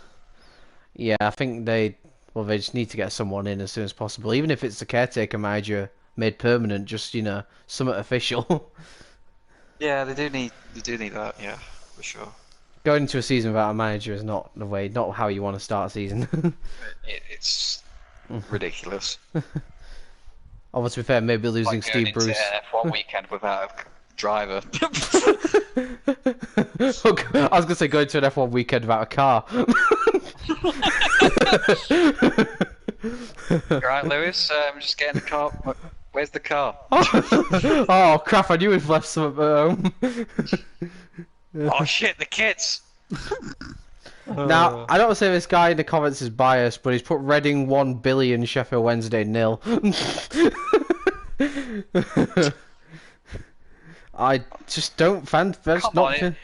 Yeah, I think they just need to get someone in as soon as possible. Even if it's the caretaker manager, made permanent, just somewhat official. Yeah, they do need that. Yeah, for sure. Going into a season without a manager is not not how you want to start a season. It's ridiculous. Although to be fair, maybe losing Like going Steve into Bruce. an F1 weekend without a driver. I was gonna say going to an F1 weekend without a car. Right, Lewis. I'm just getting the car. Where's the car? Oh crap! I knew we'd left some at home. Oh shit, the kids. Now, I don't want to say this guy in the comments is biased, but he's put Reading 1 billion, Sheffield Wednesday 0. I just don't that's Come not. on,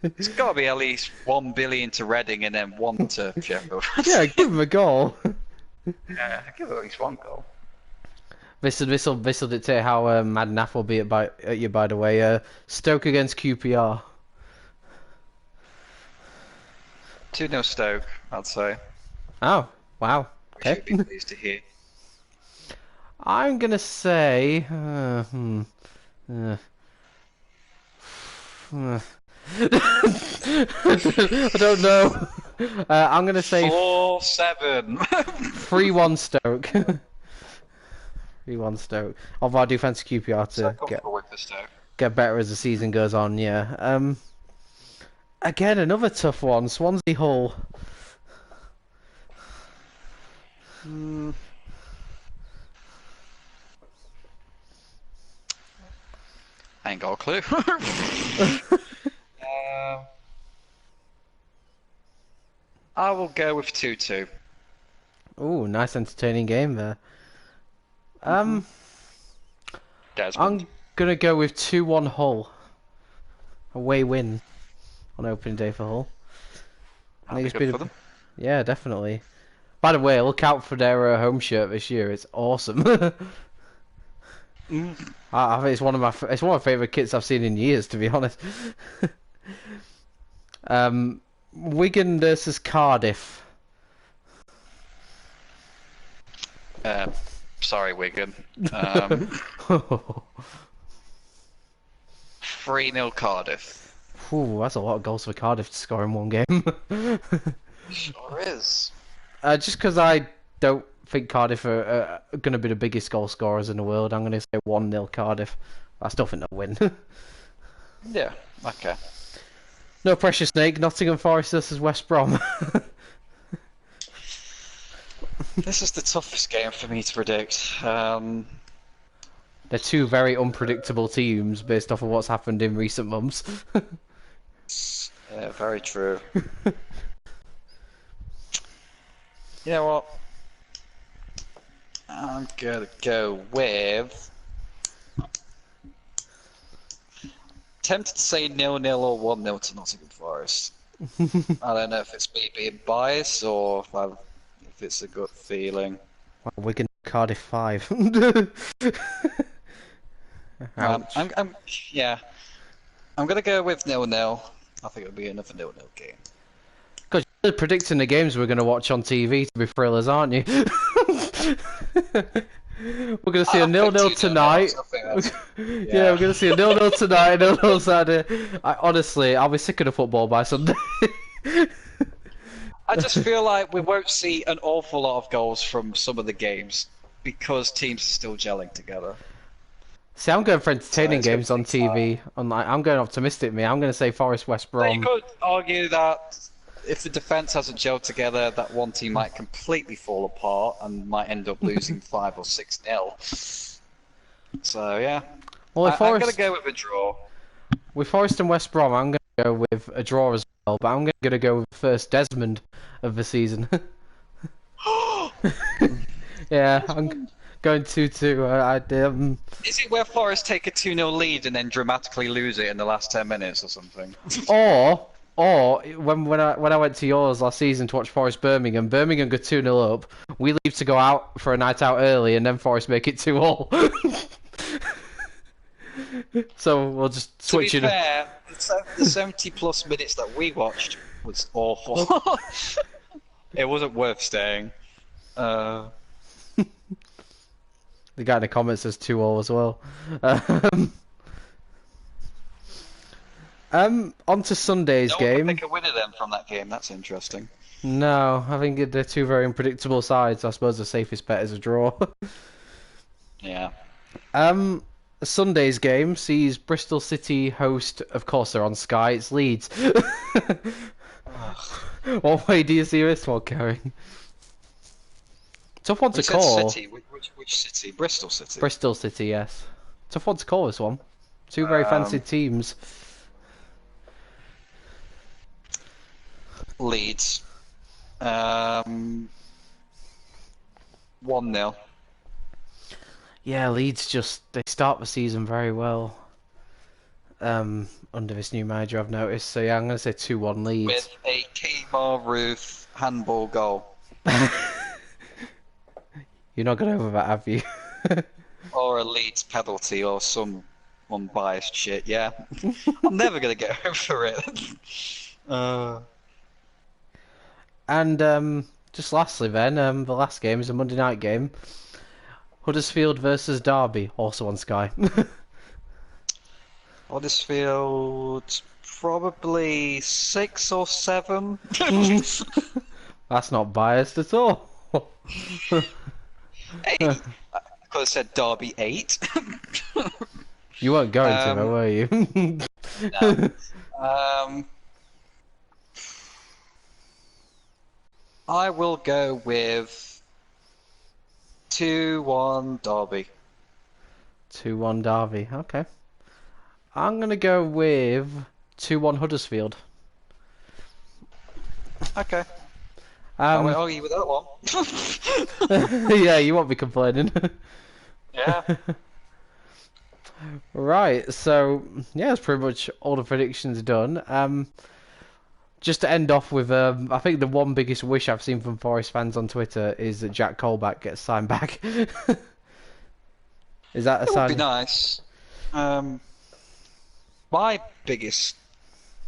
it's got to be at least 1 billion to Reading and then 1 to Sheffield. Yeah, give him a goal. Yeah, give it at least 1 goal. This'll dictate how mad Naff will be at you. By the way, Stoke against QPR. 2-0 Stoke, I'd say. Oh wow. We Okay. should be pleased to hear. I'm gonna say. I don't know. I'm gonna say 4-7. 3-1 Stoke. 3-1 Stoke. Although I do fancy QPR to So comfortable with the Stoke. get better as the season goes on. Yeah. Again, another tough one. Swansea Hull. I ain't got a clue. I will go with 2-2. Ooh, nice entertaining game there. Desmond. I'm gonna go with 2-1 Hull. Away win on opening day for Hull. I think That'd it's be been good for them. Yeah, definitely. By the way, look out for their home shirt this year. It's awesome. I think it's one of my favorite kits I've seen in years, to be honest. Wigan versus Cardiff. Sorry, Wigan. 3-0 Cardiff. Ooh, that's a lot of goals for Cardiff to score in one game. Sure is. Just because I don't think Cardiff are going to be the biggest goal scorers in the world, I'm going to say 1-0 Cardiff. I still think they'll win. Yeah, okay. No pressure, Snake. Nottingham Forest versus West Brom. This is the toughest game for me to predict. They're two very unpredictable teams based off of what's happened in recent months. Yeah, very true. You know what? I'm gonna go with. Tempted to say 0-0 or 1-0 to Nottingham Forest. I don't know if it's me being biased or if it's a good feeling. Wigan Cardiff 5. Ouch. Yeah. I'm gonna go with 0-0. I think it'll be another 0-0 game. God, you're predicting the games we're going to watch on TV to be thrillers, aren't you? We're going to see a 0-0 tonight. Yeah, we're going to see a 0-0 tonight, 0-0 Saturday. Honestly, I'll be sick of the football by Sunday. I just feel like we won't see an awful lot of goals from some of the games because teams are still gelling together. See, I'm going for entertaining So it's games on TV. I'm going optimistic, me. I'm going to say Forest West But you Brom. could argue that if the defence hasn't gelled together, that one team might completely fall apart and might end up losing 5 or 6-0. So yeah, Well, if I'm Forest, gonna go with a draw. with Forest and West Brom, I'm going to go with a draw as well. But I'm going to go with the first Desmond of the season. Yeah, I'm going 2-2. Is it where Forest take a 2-0 lead and then dramatically lose it in the last 10 minutes or something? Or when I went to yours last season to watch Forest Birmingham go 2-0 up. We leave to go out for a night out early, and then Forest make it 2-all. So we'll just switch to it. be fair, the 70+ minutes that we watched was awful. It wasn't worth staying. The guy in the comments says 2-all as well. On to Sunday's No one can game. pick a winner then from that game. That's interesting. No, I think they're two very unpredictable sides. I suppose the safest bet is a draw. Yeah. Sunday's game sees Bristol City host. Of course, they're on Sky. It's Leeds. What way do you see this one going? Tough one to We said call. City. Which city? Bristol City. Bristol City, yes. Tough one to call this one. Two very fancied teams. Leeds. 1-0. Yeah, Leeds they start the season very well. Under this new manager, I've noticed. So yeah, I'm gonna say 2-1 Leeds. With a Kemar Ruth handball goal. You're not gonna over that, have you? Or a Leeds penalty or some unbiased shit, yeah. I'm never gonna get over it. And just lastly then, the last game is a Monday night game. Huddersfield versus Derby, also on Sky. Huddersfield, probably 6 or 7. That's not biased at all. Hey, I could have said Derby 8. You weren't going to, though, were you? No. I will go with 2-1 Derby. 2-1 Derby, okay. I'm gonna go with 2-1 Huddersfield. Okay. I won't argue with that one. Yeah, you won't be complaining. Yeah. Right, so yeah, that's pretty much all the predictions done. Just to end off with, I think the one biggest wish I've seen from Forest fans on Twitter is that Jack Colback gets signed back. Is that a It would sign? be nice. My biggest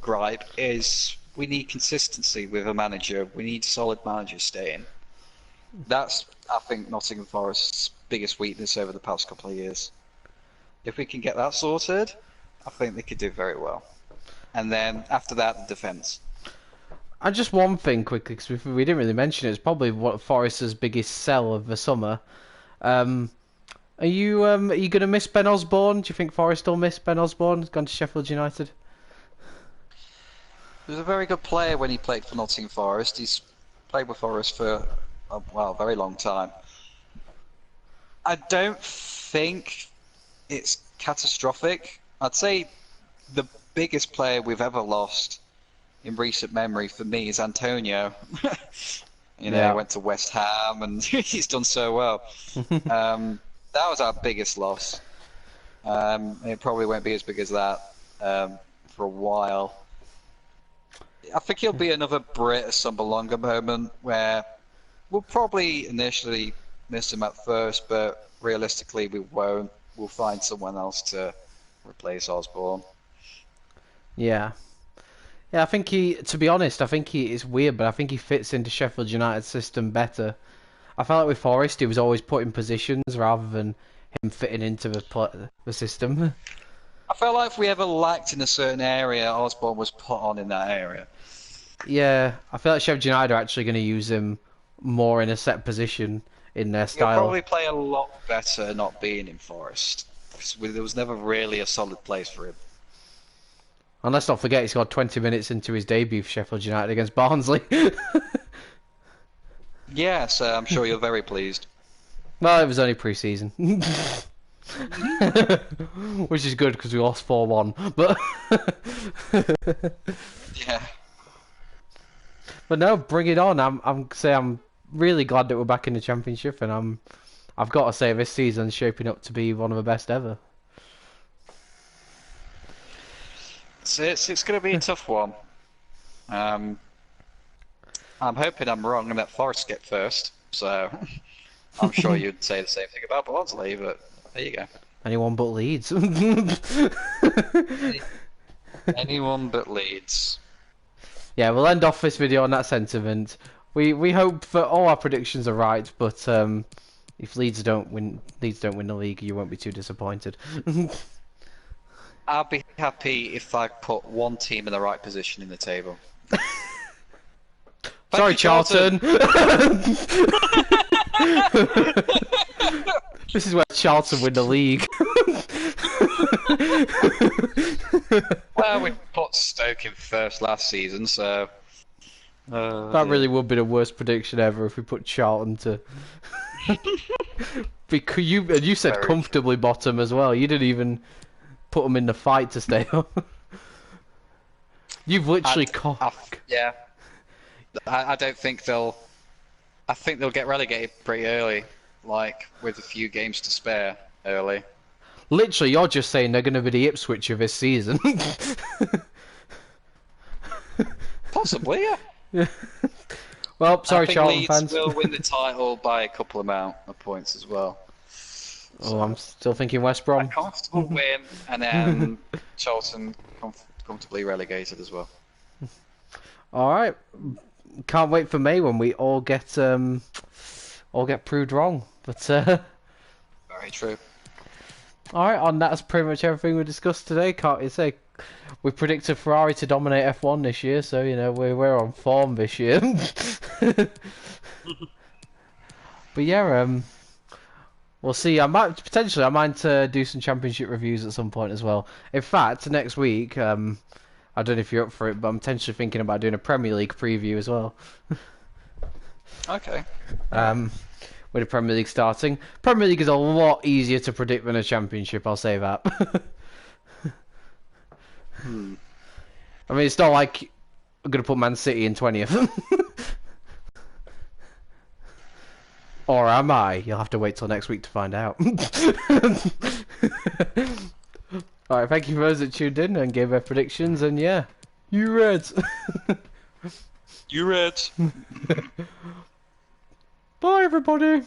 gripe is we need consistency with a manager. We need solid managers staying. That's, I think, Nottingham Forest's biggest weakness over the past couple of years. If we can get that sorted, I think they could do very well. And then after that, the defence. And just one thing quickly, because we didn't really mention it. It's probably what Forest's biggest sell of the summer. Are you going to miss Ben Osborne? Do you think Forest will miss Ben Osborne? He's gone to Sheffield United. He was a very good player when he played for Nottingham Forest. He's played with Forest for a very long time. I don't think it's catastrophic. I'd say the biggest player we've ever lost in recent memory for me is Antonio. He went to West Ham and he's done so well. That was our biggest loss. It probably won't be as big as that for a while. I think he'll be another Brit Sumbalonga moment where we'll probably initially miss him at first, but realistically we won't. We'll find someone else to replace Osborne. Yeah. Yeah, I think to be honest, I think it's weird, but I think he fits into Sheffield United's system better. I felt like with Forest, he was always put in positions rather than him fitting into the system. I felt like if we ever lacked in a certain area, Osborne was put on in that area. Yeah, I feel like Sheffield United are actually going to use him more in a set position in their He'll style. probably play a lot better not being in Forest, because there was never really a solid place for him. And let's not forget, he scored 20 minutes into his debut for Sheffield United against Barnsley. Yes, I'm sure you're very pleased. Well, it was only pre-season. Which is good because we lost 4-1. But Yeah. but no, bring it on. I'm really glad that we're back in the Championship, and I've got to say this season's shaping up to be one of the best ever. It's going to be a tough one. I'm hoping I'm wrong and that Forest get first, so I'm sure you'd say the same thing about Barnsley, but there you go. Anyone but Leeds. Anyone but Leeds. Yeah, we'll end off this video on that sentiment. We hope that all our predictions are right, but If Leeds don't win the league, you won't be too disappointed. I'll be happy if I put one team in the right position in the table. Sorry, you, Charlton. This is where Charlton win the league. Well, we put Stoke in first last season, so... That really would be the worst prediction ever if we put Charlton to... Because you said Very comfortably bottom as well. You didn't even put them in the fight to stay up. You've literally yeah. I don't think they'll... I think they'll get relegated pretty early, like, with a few games to spare early. Literally, you're just saying they're going to be the Ipswich of this season. Possibly, yeah. Well, sorry, I think Charlton Leeds fans. will win the title by a couple of points as well. Oh, I'm still thinking West Brom. A comfortable win, and then Charlton comfortably relegated as well. All right, can't wait for May when we all get proved wrong. But Very true. all right, and that's pretty much everything we discussed today. Can't you say? We predicted Ferrari to dominate F1 this year, so you know we're on form this year. But yeah, we'll see. I might do some championship reviews at some point as well. In fact, next week, I don't know if you're up for it, but I'm potentially thinking about doing a Premier League preview as well. Okay. With the Premier League starting, Premier League is a lot easier to predict than a Championship. I'll say that. I mean, it's not like I'm gonna put Man City in 20th. Or am I? You'll have to wait till next week to find out. Alright, thank you for those that tuned in and gave their predictions, and yeah, you Reds! You Reds! Bye everybody!